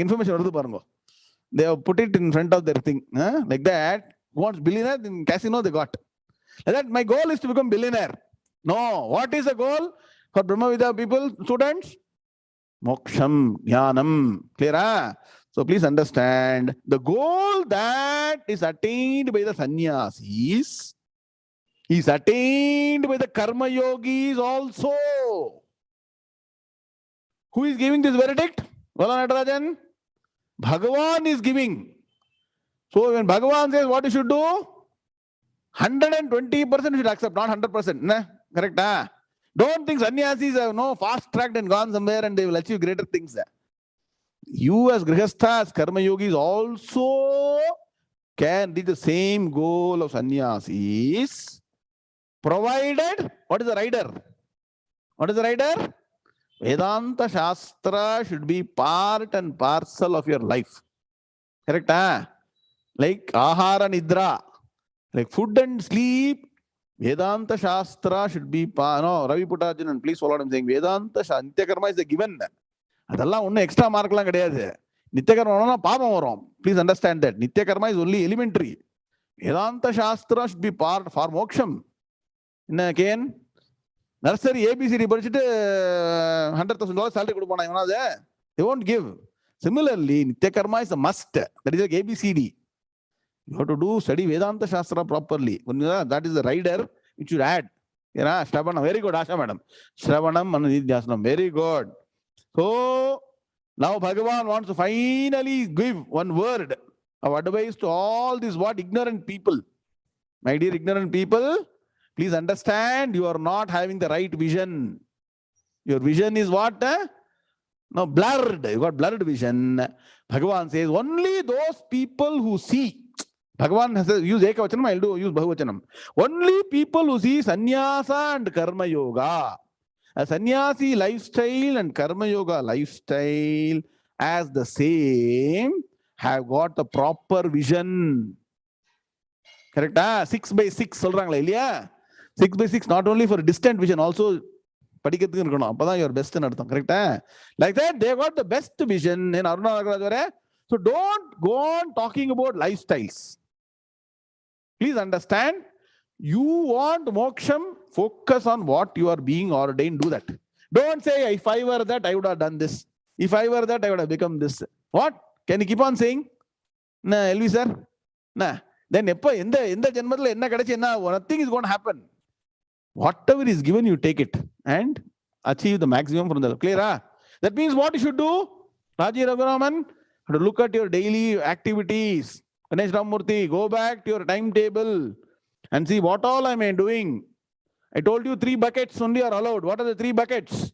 Information. They have put it in front of their thing. Like that. Wants billionaire in casino they got. Like that, my goal is to become billionaire. No. What is the goal for Brahmavidya people, students? Moksham, Jnanam. Clear? So please understand, the goal that is attained by the sannyasis is attained by the karma yogis also. Who is giving this verdict? Vala Natarajan? Bhagavan is giving. So when Bhagavan says what you should do, 120% you should accept, not 100%. Correct? Don't think sannyasis have fast-tracked and gone somewhere and they will achieve greater things. You as grihasthas, karma yogis also can reach the same goal of sannyasis, provided, what is the rider? What is the rider? Vedanta Shastra should be part and parcel of your life. Correct? Like ahara nidra, like food and sleep, Vedanta Shastra should be part. No, Ravi Puttajan, please follow what I'm saying. Vedanta Nitya Karma is a given. Adalla one extra mark lang kadiyadhu. Nitya Karma paapam varum. Please understand that. Nitya Karma is only elementary. Vedanta Shastra should be part for moksham. Again, nursery ABCD படிச்சிட்டு $100,000 salary கொடுப்பானா இவனாவது? They won't give. Similarly, Nitya Karma is a must. That is like ABCD. You have to do study Vedanta Shastra properly. That is the rider which you add. Shravanam, very good, Asha madam. Shravanam and Nidhyasana, very good. So now Bhagavan wants to finally give one word of advice to all these ignorant people. My dear ignorant people, please understand, you are not having the right vision. Your vision is what? No, blurred. You got blurred vision. Bhagavan says, only those people who see. Bhagavan has used Ekavachanam, I'll use Bahuvachanam. Only people who see sannyasa and karma yoga, a sannyasi lifestyle and karma yoga lifestyle as the same, have got the proper vision. Correct? 6x6 சொல்றாங்களே இல்லையா? 6x6 not only for distant vision, also படிக்கிறதுக்கு இருக்கணும். அப்பதான் your best ன்னு அர்த்தம். கரெக்டா? Like that, they got the best vision in Aruna Nagaraj. So don't go on talking about lifestyles. Please understand, you want moksham, focus on what you are being ordained, do that. Don't say, if I were that, I would have done this. If I were that, I would have become this. What? Can you keep on saying? Nah, LV sir? Nah. Then nothing is going to happen. Whatever is given, you take it and achieve the maximum from the clear. That means what you should do, Raji Raghunaman, to look at your daily activities. Ganesh Ramurthy, go back to your timetable and see what all am I doing. I told you 3 buckets only are allowed. What are the 3 buckets?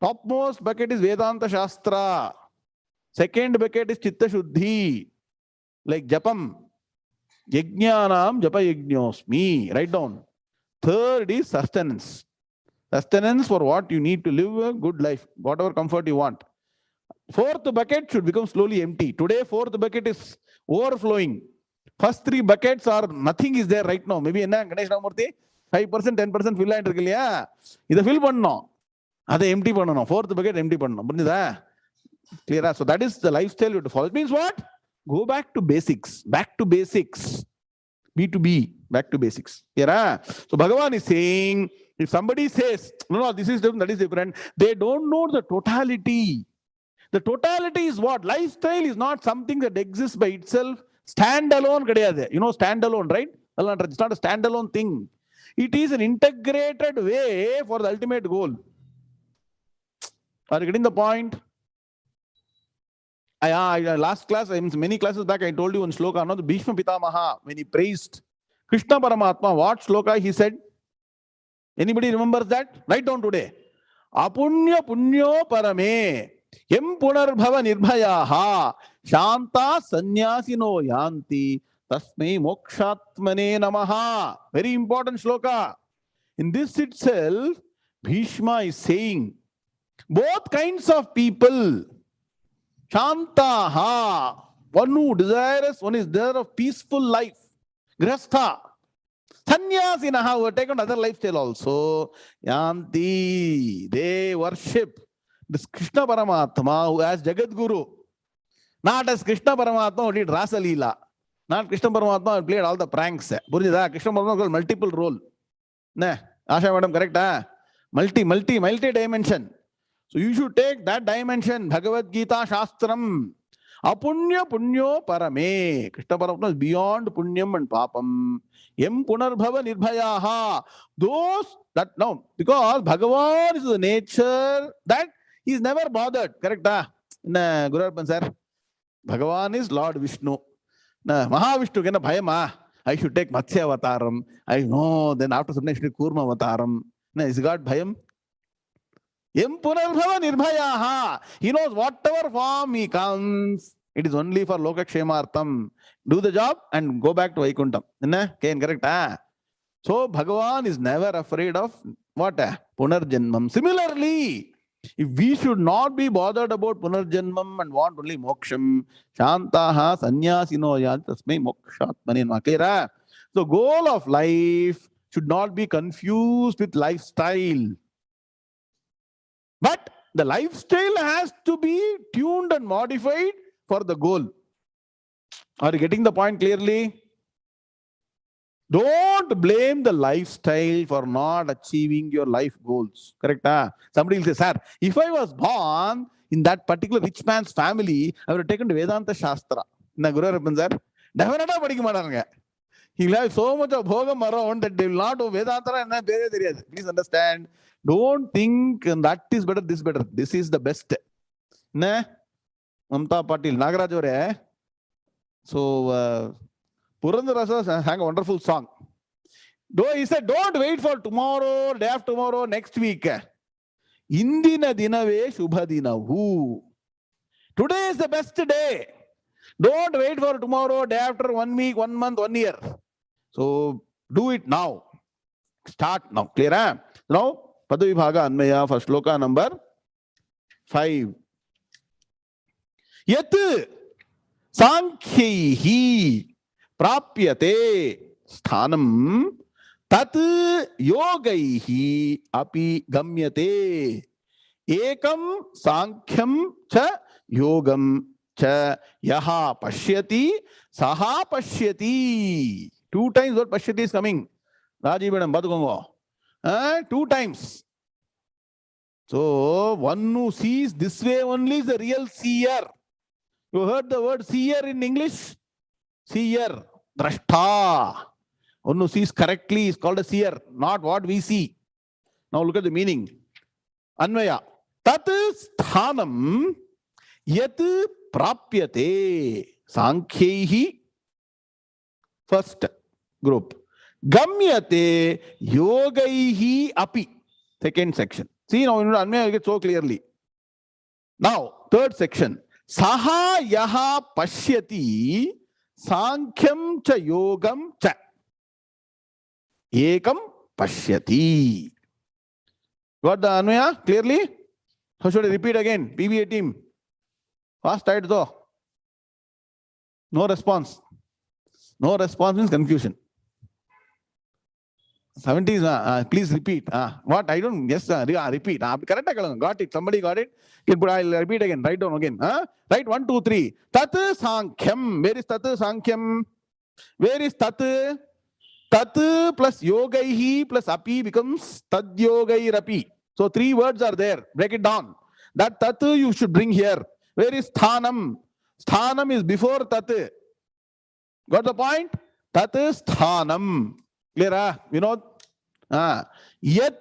Topmost bucket is Vedanta Shastra. Second bucket is Chitta Shuddhi, like Japam. Yajnanam Japa Yajñosmi. Write down. Third is sustenance. Sustenance for what you need to live a good life, whatever comfort you want. Fourth bucket should become slowly empty. Today, fourth bucket is overflowing. First 3 buckets are nothing is there right now. Maybe enna Ganesh Ramurthy 5%, 10% fill ஆயிட்டு இருக்கு இல்லையா? இதை fill பண்ணணும். அதை empty பண்ணணும். Fourth bucket empty பண்ணணும். புரிஞ்சுதா? Clear? So that is the lifestyle you have to follow. It means what? Go back to basics. Back to basics. B2B. Back to basics. Yeah. So Bhagavan is saying, if somebody says, no, this is different, that is different, they don't know the totality. The totality is what? Lifestyle is not something that exists by itself. Standalone kadiyadu. You know standalone, right? It's not a standalone thing. It is an integrated way for the ultimate goal. Are you getting the point? Last class, many classes back, I told you one sloka, no, the Bhishma Pitamaha, when he praised Krishna Paramatma, what sloka he said? Anybody remembers that? Write down today. Apunya punyo parame, yem punarbhava nirbhayaha, shanta sannyasino yanti, tasmai mokshatmane namaha. Very important sloka. In this itself, Bhishma is saying, both kinds of people, Shantaha, one who desires, one is there of peaceful life. Grishastha Sannyasinaha, who have taken other lifestyle also. Yanti, they worship this Krishna Paramatma who as Jagat Guru. Not as Krishna Paramatma who did Rasa Leela. Not Krishna Paramatma who played all the pranks. Purjida, Krishna Paramatma got multiple role. Nah, Asha madam, correct? Multi dimension. So you should take that dimension. Bhagavad Gita Shastram. Apunya punyo parame. Krishna Paramatma is beyond punyam and papam. Yem punarbhava nirbhayaha. Those that now, because Bhagavan is the nature that he is never bothered. Correct? Guru Arpan sir. Bhagavan is Lord Vishnu. Mahavishnu kena bhayama. I should take Matsya Avataram. I know. Then after some next Kurma Avataram. Is God bhayam? Yem punarbhava nirbhayaha. He knows whatever form he comes, it is only for Lokakshemartham. Do the job and go back to Vaikuntham. Correct? So Bhagavan is never afraid of what? Punarjanmam. Similarly, if we should not be bothered about Punarjanmam and want only moksham, Shantaha Sannyasino Tasmai mokshatmane namaha. The goal of life should not be confused with lifestyle. But the lifestyle has to be tuned and modified for the goal. Are you getting the point clearly? Don't blame the lifestyle for not achieving your life goals. Correct? Somebody will say, sir, if I was born in that particular rich man's family, I would have taken to Vedanta Shastra. Guru Arpan sir, definitely he will have so much of bhogam around that they will not do Vedanta and please understand. Don't think that is better, this better. This is the best. Mamta Patil, Nagaraj Ore. So, Purandarasa sang a wonderful song. He said, don't wait for tomorrow, day after tomorrow, next week. Indina dinave shubha dinavu. Today is the best day. Don't wait for tomorrow, day after, 1 week, 1 month, 1 year. So do it now. Start now. Clear? Huh? Now, Padavibhaga Anmaya for shloka number 5. Yat Sankhyaih prapyate sthanam tat yogaih api gamyate ekam sankhyam cha yogam cha yaha pashyati saha pashyati. 2 times what pashyati is coming. Raji madam, batukongo. 2 times. So one who sees this way only is the real seer. You heard the word seer in English? Seer, drashta. One who sees correctly is called a seer, not what we see. Now look at the meaning. Anvaya. Tat sthanam yat prapyate sankhyaih. First group. Gamyate yogaihi api. Second section. See now, Anvaya will get so clearly. Now, third section. Saha yaha pashyati sankhyam cha yogam cha ekam pashyati. Got the Anvaya clearly? So should I repeat again? PBA team. Fast tight though. No response. No response means confusion. 70s, please repeat. What? I don't, yes, repeat. Correct. Got it. Somebody got it. I'll repeat again. Write down again. Write 1, 2, 3. Tat Sankhyaim. Where is Tat Sankhyaim? Where is Tat? Tat plus yogaihi plus api becomes tad yogairapi. So 3 words are there. Break it down. That Tat you should bring here. Where is Sthanam? Sthanam is before Tat. Got the point? Tat Sthanam. Clear? You know? Yat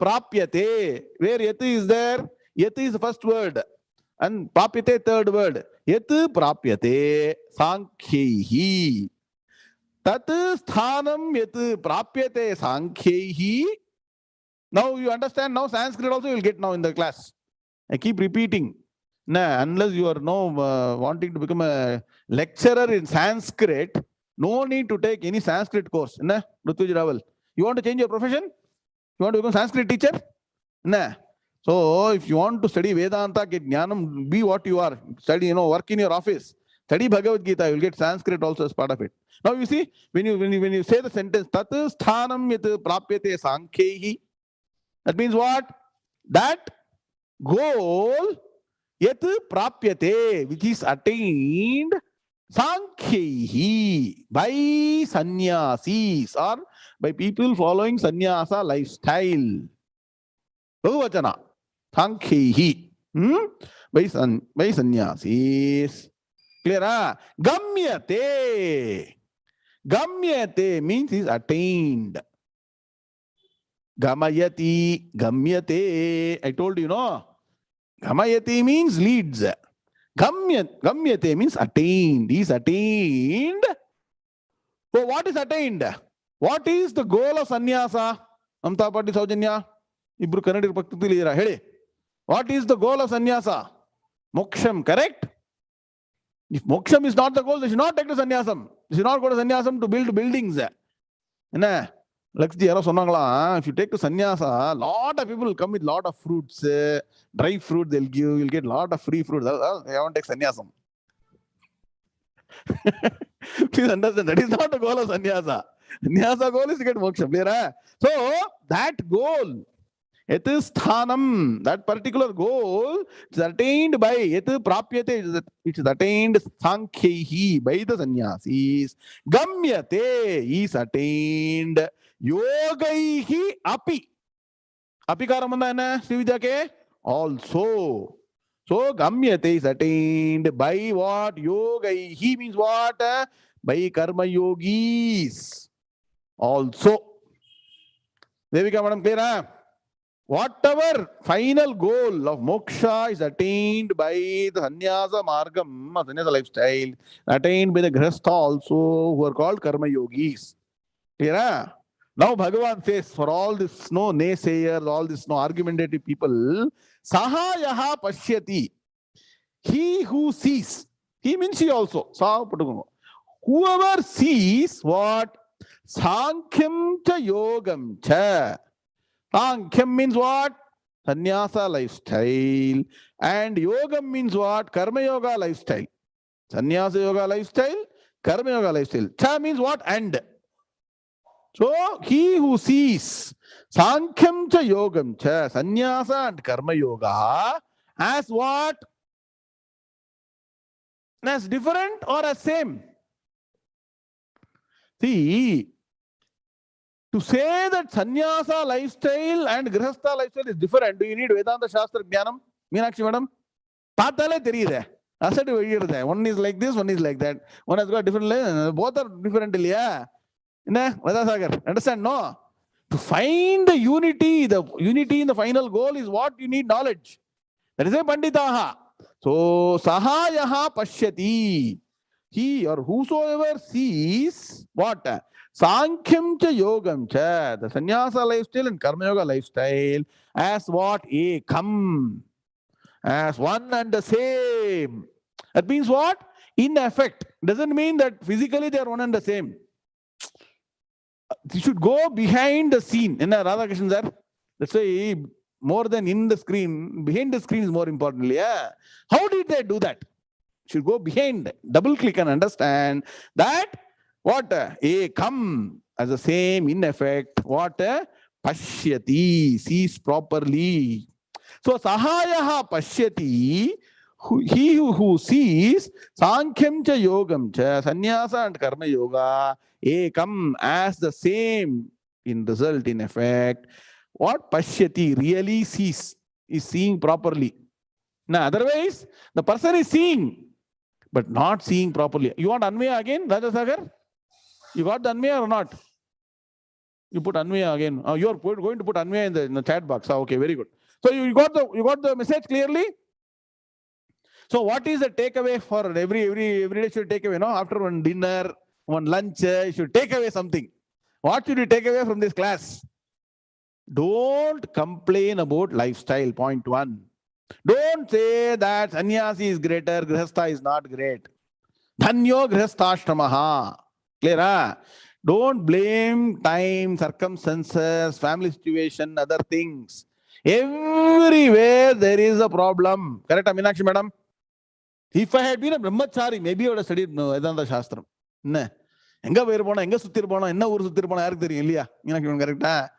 prapyate. Where yat is there? Yat is the first word. And prapyate, third word. Yat prapyate sankhyaih. Tat sthanam yat prapyate sankhyaih. Now you understand. Now Sanskrit also you will get now in the class. I keep repeating. Nah, unless you are now wanting to become a lecturer in Sanskrit, no need to take any Sanskrit course. Nah, Rutuj Raval. You want to change your profession? You want to become Sanskrit teacher? Nah. So if you want to study Vedanta, get Jnanam, be what you are. Study, work in your office. Study Bhagavad Gita. You will get Sanskrit also as part of it. Now you see, when you say the sentence, Tat sthanam yat prapyate sankhyaih, that means what? That goal yat prapyate, which is attained sankhyaih by sannyasis or by people following sannyasa lifestyle. Bahuvachana. Sankhyaih. By sannyasis. Clear? Gamyate. Gamyate means is attained. Gamayati. Gamyate. I told you, no? Gamayati means leads. Gamyate means attained. Is attained. So what is attained? What is the goal of sannyasa? Amta Patti Saujanya. Ibru Kannadigar Paktitili idira. Heli. What is the goal of sannyasa? Moksham, correct? If moksham is not the goal, they should not take to sannyasam. They should not go to sannyasam to build buildings. If you take to sannyasa, a lot of people will come with lot of fruits, dry fruit they'll give, you'll get a lot of free fruits. They won't take sannyasam. Please understand, that is not the goal of sannyasa. Sannyasa goal is to get moksha. So that goal, yat sthanam, that particular goal is attained by yat prapyate, it is attained sankhyaih by the sannyasis. Gamyate is attained yogaihi api. Api karamanda na Sri Vidya ke also. So gamyate is attained by what? Yogaihi means what? By karma yogis also. Devika madam, clear? Whatever final goal of moksha is attained by the sannyasa margam, sannyasa lifestyle, attained by the grihastha also, who are called karma yogis. Clear? Now Bhagavan says, for all this naysayers, all this argumentative people, saha yaha pashyati, he who sees He means he also. Whoever sees what? Sankhya cha yogam cha. Sankhya means what? Sannyasa lifestyle. And yogam means what? Karma yoga lifestyle. Sannyasa yoga lifestyle, karma yoga lifestyle. Cha means what? And. So he who sees Sankhya cha yogam cha, sannyasa and karma yoga as what? As different or as same? See, to say that sannyasa lifestyle and grihastha lifestyle is different, do you need Vedanta Shastra Jnanam? Meenakshi madam? Paatale theriyude. Asadu veliyirudhe. One is like this, one is like that. One has got different, both are different. Understand? No? To find the unity in the final goal is what you need knowledge. That is a Panditaha. So, Sahayaha Pashyati. He or whosoever sees what? Sankhya cha yogam cha, the sannyasa lifestyle and karma yoga lifestyle, as what? 𝐒𝐽𝐵𝐚, as one and the same. That means what? In effect. Doesn't mean that physically they are one and the same. You should go behind the scene. Radhakrishnan sir, that's why more than in the screen, behind the screen is more important. Yeah. How did they do that? Should go behind, double click and understand that what? 𝐒𝐽𝐵𝐚 as the same in effect. What? Pashyati, sees properly. So sahayaha pashyati, he who sees sankhya cha yogam cha, sannyasa and karma yoga, 𝐒𝐽𝐵𝐚 as the same in result, in effect. What? Pashyati, really sees, is seeing properly. Now, otherwise, the person is seeing, but not seeing properly. You want Anvaya again, Rajasagar? You got the Anvaya or not? You put Anvaya again. You are going to put Anvaya in the chat box. Okay, very good. So you got the message clearly? So what is the takeaway for every day should take away? No, after one dinner, one lunch, you should take away something. What should you take away from this class? Don't complain about lifestyle. Point one. Don't say that sannyasi is greater, grihastha is not great. Dhanyo grihasthashramaha. Clear, huh? Don't blame time, circumstances, family situation, other things. Everywhere there is a problem. Correct, Meenakshi madam? If I had been a brahmachari, maybe I would have studied Vedanta Shastram. No. Enga verpona, enga suttirpona, enna ur suttirpona, yaarukku theriyum illaya? Meenakshi madam, correct?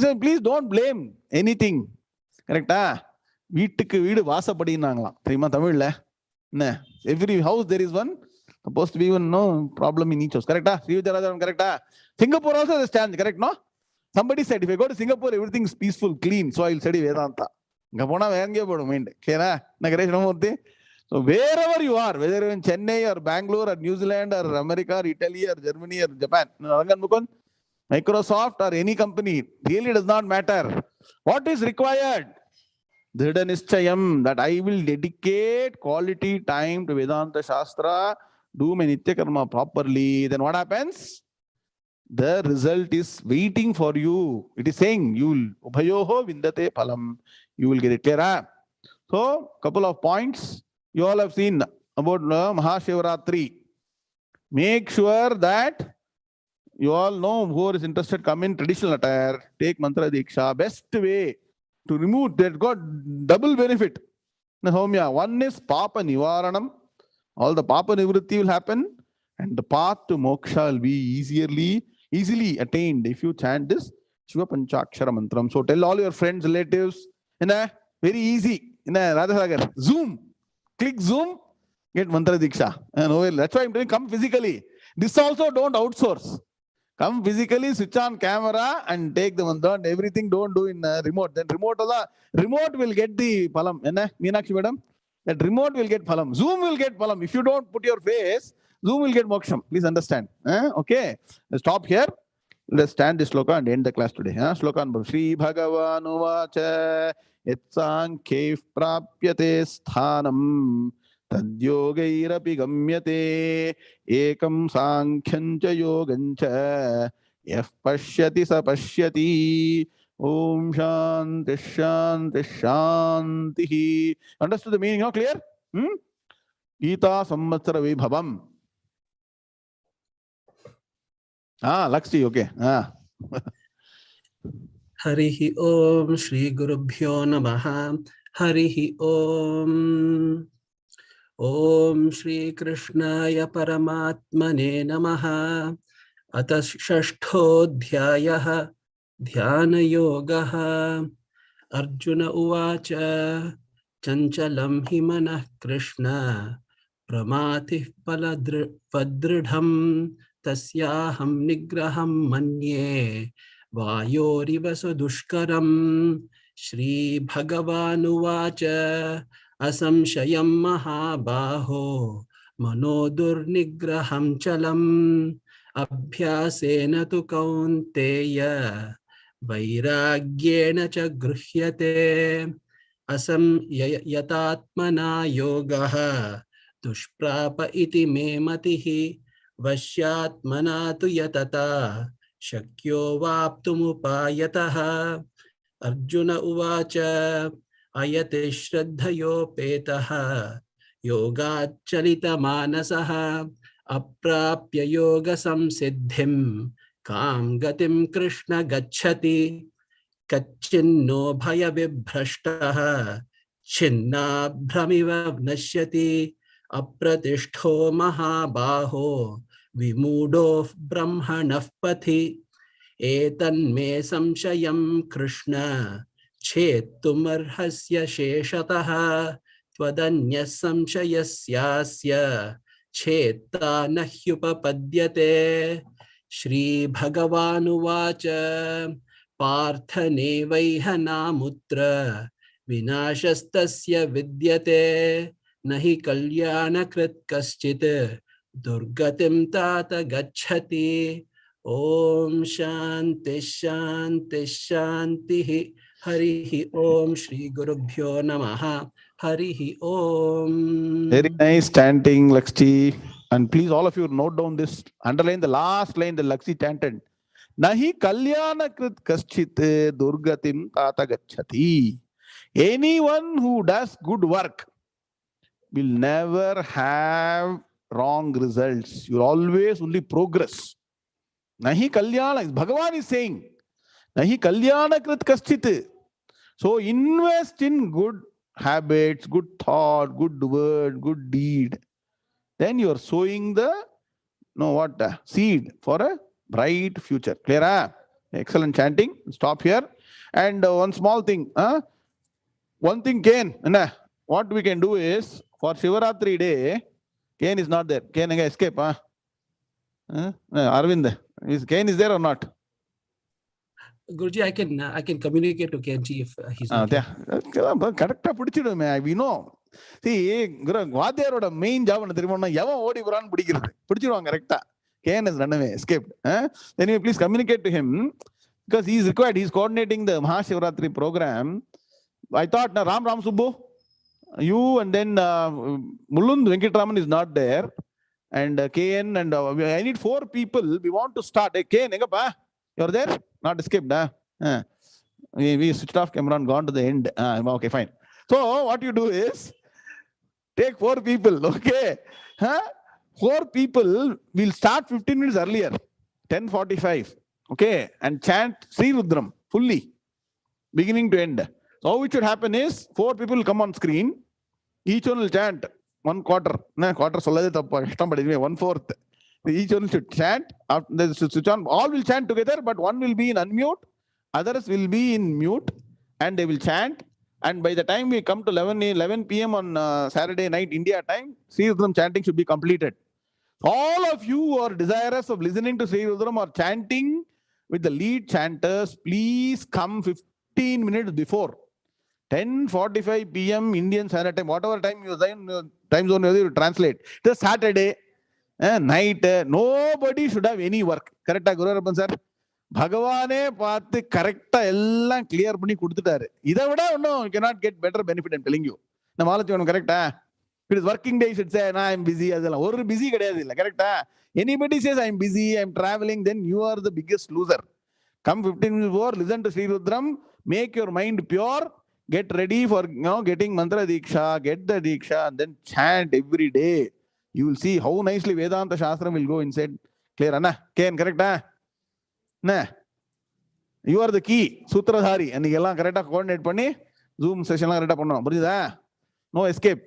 So please don't blame anything. Correct? வீட்டுக்கு வீடு வாசப்படினாங்களாம் தெரியுமா தமிழ்ல? Every house there is one, supposed to be one, no problem in each house. Correct? Correct? Singapore also they stand, correct? No? Somebody said if I go to Singapore everything is peaceful, clean, so I will study Vedanta. Inga pona verange podum mind. Clear? So wherever you are, whether in Chennai or Bangalore or New Zealand or America or Italy or Germany or Japan, Microsoft or any company, really does not matter. What is required? Dhrida Nischayam, that I will dedicate quality time to Vedanta Shastra, do my Nitya Karma properly. Then what happens? The result is waiting for you. It is saying, you will, Ubhayoho Vindate Phalam. You will get it clear. So, couple of points you all have seen about Mahashivaratri. Make sure that you all know who is interested, come in traditional attire, take Mantra Diksha. Best way to remove that got double benefit. One is Papa Nivaranam. All the Papa Nivritti will happen, and the path to moksha will be easily attained if you chant this Shiva Panchakshara Mantram. So tell all your friends, relatives, very easy. Radhasagar, Zoom. Click Zoom, get Mantra Diksha. That's why I'm doing, come physically. This also don't outsource. Come physically, switch on camera and take the mantra and everything. Don't do in remote. Then remote will get the phalam. Meenakshi madam? That remote will get phalam. Zoom will get phalam. If you don't put your face, Zoom will get moksham. Please understand. Okay. Let's stop here. Let's stand this sloka and end the class today. Sloka number Sri Bhagavanu Vacha 𝐒𝐽𝐵𝐚 prapyate sthanam 𝐒𝐽𝐵𝐢 𝐒𝐴kam sankhya cha yogam cha yah pashyati sa pashyati. Om Shanti Shanti Shanti. Understood the meaning now? Clear? Gita Samvatsara Vaibhavam. Lakshmi, okay. Harihi Om Shri Gurubhyo Namaha. Harihi Om. Om Shri Krishnaya Paramatmane Namaha. Ata Shashthodhyayaha Dhyana Yogaha. Arjuna Uvacha Chanchalam Himanah Krishna Pramatih Padridham Tasyaham Nigraham Manye Vayoriva Dushkaram. Shri Bhagavan Uvacha Asamshayam Mahabaho Manodur Nigraham Chalam Abhyasena tu Kaunteya Vairagyena cha Gruhyate Asam yatatmana yogaha Dushprapa iti me matihi Vashyatmana tu yatata Shakyo vaptumupayataha. Arjuna uvacha ayate shraddhayopetaha Yogachalita manasaha Aprapya yoga samsiddhim Kam gatim Krishna gacchati Kachinno bhaya vibhrashtaha Chinna bhramiva nashyati Apratishto mahabaho Vimudo brahmanah pathi. Etan me samshayam Krishna Chetumarhasya sheshataha Twadanya samshayasyasya Cheta nahyupapadyate. Shri Bhagavanu Vacha Parthane Vaihanamutra Vinashastasya Vidyate Nahi Kalyana Krit Kaschit Durgatim Tata Gacchati. Om Shanti Shanti Shanti. Harihi Om Shri Gurubhyo Namaha. Harihi Om. Very nice chanting, Lakshmi. And please, all of you, note down this. Underline the last line that Lakshmi chanted. Nahi kalyana krit kaschit durgatim tata gacchati. Anyone who does good work will never have wrong results. You always only progress. Nahi kalyana, Bhagavan is saying, Nahi kalyana krit kaschit. So invest in good habits, good thought, good word, good deed. Then you are sowing the seed for a bright future. Clear? Excellent chanting. Stop here. And one small thing. One thing, Ken. What we can do is, for Shivaratri day, Ken is not there. Ken escape. Arvind, Ken is there or not? Guruji, I can communicate to Kanchi if he's not here. Correct. We know. See, Vadyaroda main job on the Rimona Yava Odi Buran Budigira. Put you on correcta. Ken has run away, escaped. Then you please communicate to him because he is required. He is coordinating the Mahashivratri program. I thought Ram Subbu, you and then Mulund Venkatraman is not there. And KN and I need 4 people. We want to start. Hey, KN, you're there? Not escaped. We switched off camera and gone to the end. Okay, fine. So what you do is take 4 people. Okay. 4 people will start 15 minutes earlier. 10:45. Okay. And chant Sri Rudram fully. Beginning to end. So how it should happen is 4 people will come on screen. Each one will chant 1/4. Quarter but anyway, 1/4. Each one should chant. After switch on. All will chant together, but one will be in unmute. Others will be in mute and they will chant. And by the time we come to 11 p.m. on Saturday night India time, Sri Rudram chanting should be completed. All of you who are desirous of listening to Sri Rudram or chanting with the lead chanters, please come 15 minutes before. 10:45 p.m. Indian Standard Time, whatever time time zone you translate. It is Saturday night. Nobody should have any work. Correct, Guru Rabban sir? Bhagavane paathu correct ellam clear panni kuduttaru. Idha vida no, you cannot get better benefit, I'm telling you. Correct? If it is working day, you should say, I'm busy. Or busy, correct? Anybody says, I'm busy, I'm traveling, then you are the biggest loser. Come 15 minutes before, listen to Sri Rudram, make your mind pure, get ready for getting mantra diksha, get the diksha, and then chant every day. You will see how nicely Vedanta Shastra will go inside. Clear, Anna? Ken, correct? Nah. You are the key, Sutradhari. And you correct coordinate panni, Zoom session correct panna. No escape.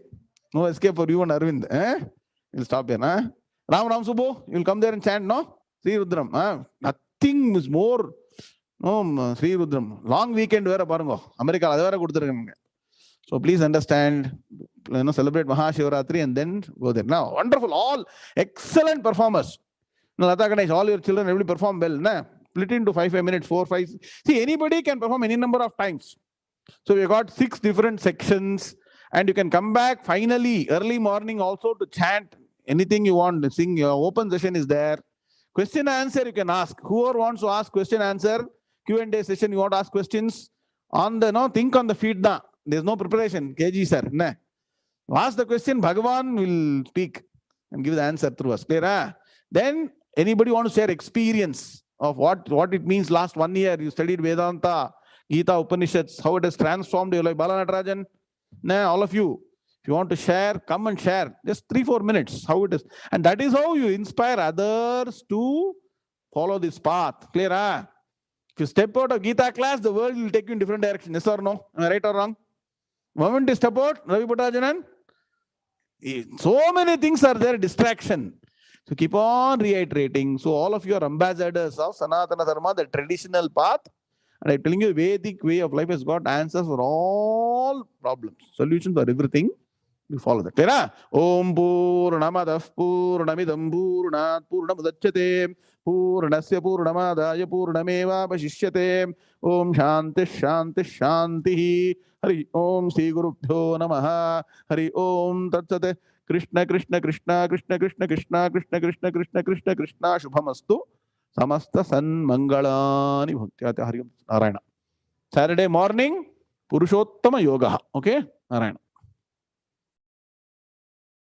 No escape for you and Arvind. You'll stop here. Ram Subbu, you'll come there and chant, no? Sri Rudram. Nothing is more. No, Sri Rudram. Long weekend vera parango. America adavara kuduthirukanga. So please understand, celebrate Mahashivratri and then go there. Now, wonderful, all excellent performers. Now, Lata Ganesh, all your children really perform well. Nah? Split into 5 minutes, 4, 5. See, anybody can perform any number of times. So we got 6 different sections, and you can come back finally early morning also to chant anything you want to sing. Your open session is there. Question answer you can ask. Whoever wants to ask question answer, Q&A session, you want to ask questions on the think on the feet. There's no preparation. KG sir. Nah. Ask the question, Bhagavan will speak and give the answer through us. Clear? Then anybody want to share experience of what it means last 1 year? You studied Vedanta, Gita, Upanishads, how it has transformed your life. Bala Natarajan, all of you. If you want to share, come and share. Just 3-4 minutes, how it is. And that is how you inspire others to follow this path. Clear? If you step out of Gita class, the world will take you in different direction. Yes or no? Am I right or wrong? Moment you step out, Ravi Bhattajanan, so many things are there, distraction. So keep on reiterating. So all of you are ambassadors of Sanatana Dharma, the traditional path. And I'm telling you, Vedic way of life has got answers for all problems, solutions for everything. You follow that. Clear? Om Purnamadav Purnamidam Purnat Purnamudachyate Purnasya Purnamadaya Purnameva Vashishyate Om Shanti Shanti Shanti Hari Om Sri Gurubhyo Namaha Hari Om Tatsate Krishna Krishna Krishna Krishna Krishna Krishna Krishna Krishna Krishna Krishna Krishna Shubhamastu Samasta San Mangalani Bhaktyate Hari Om Narayana. Saturday morning Purushottama Yoga. Okay? Narayana.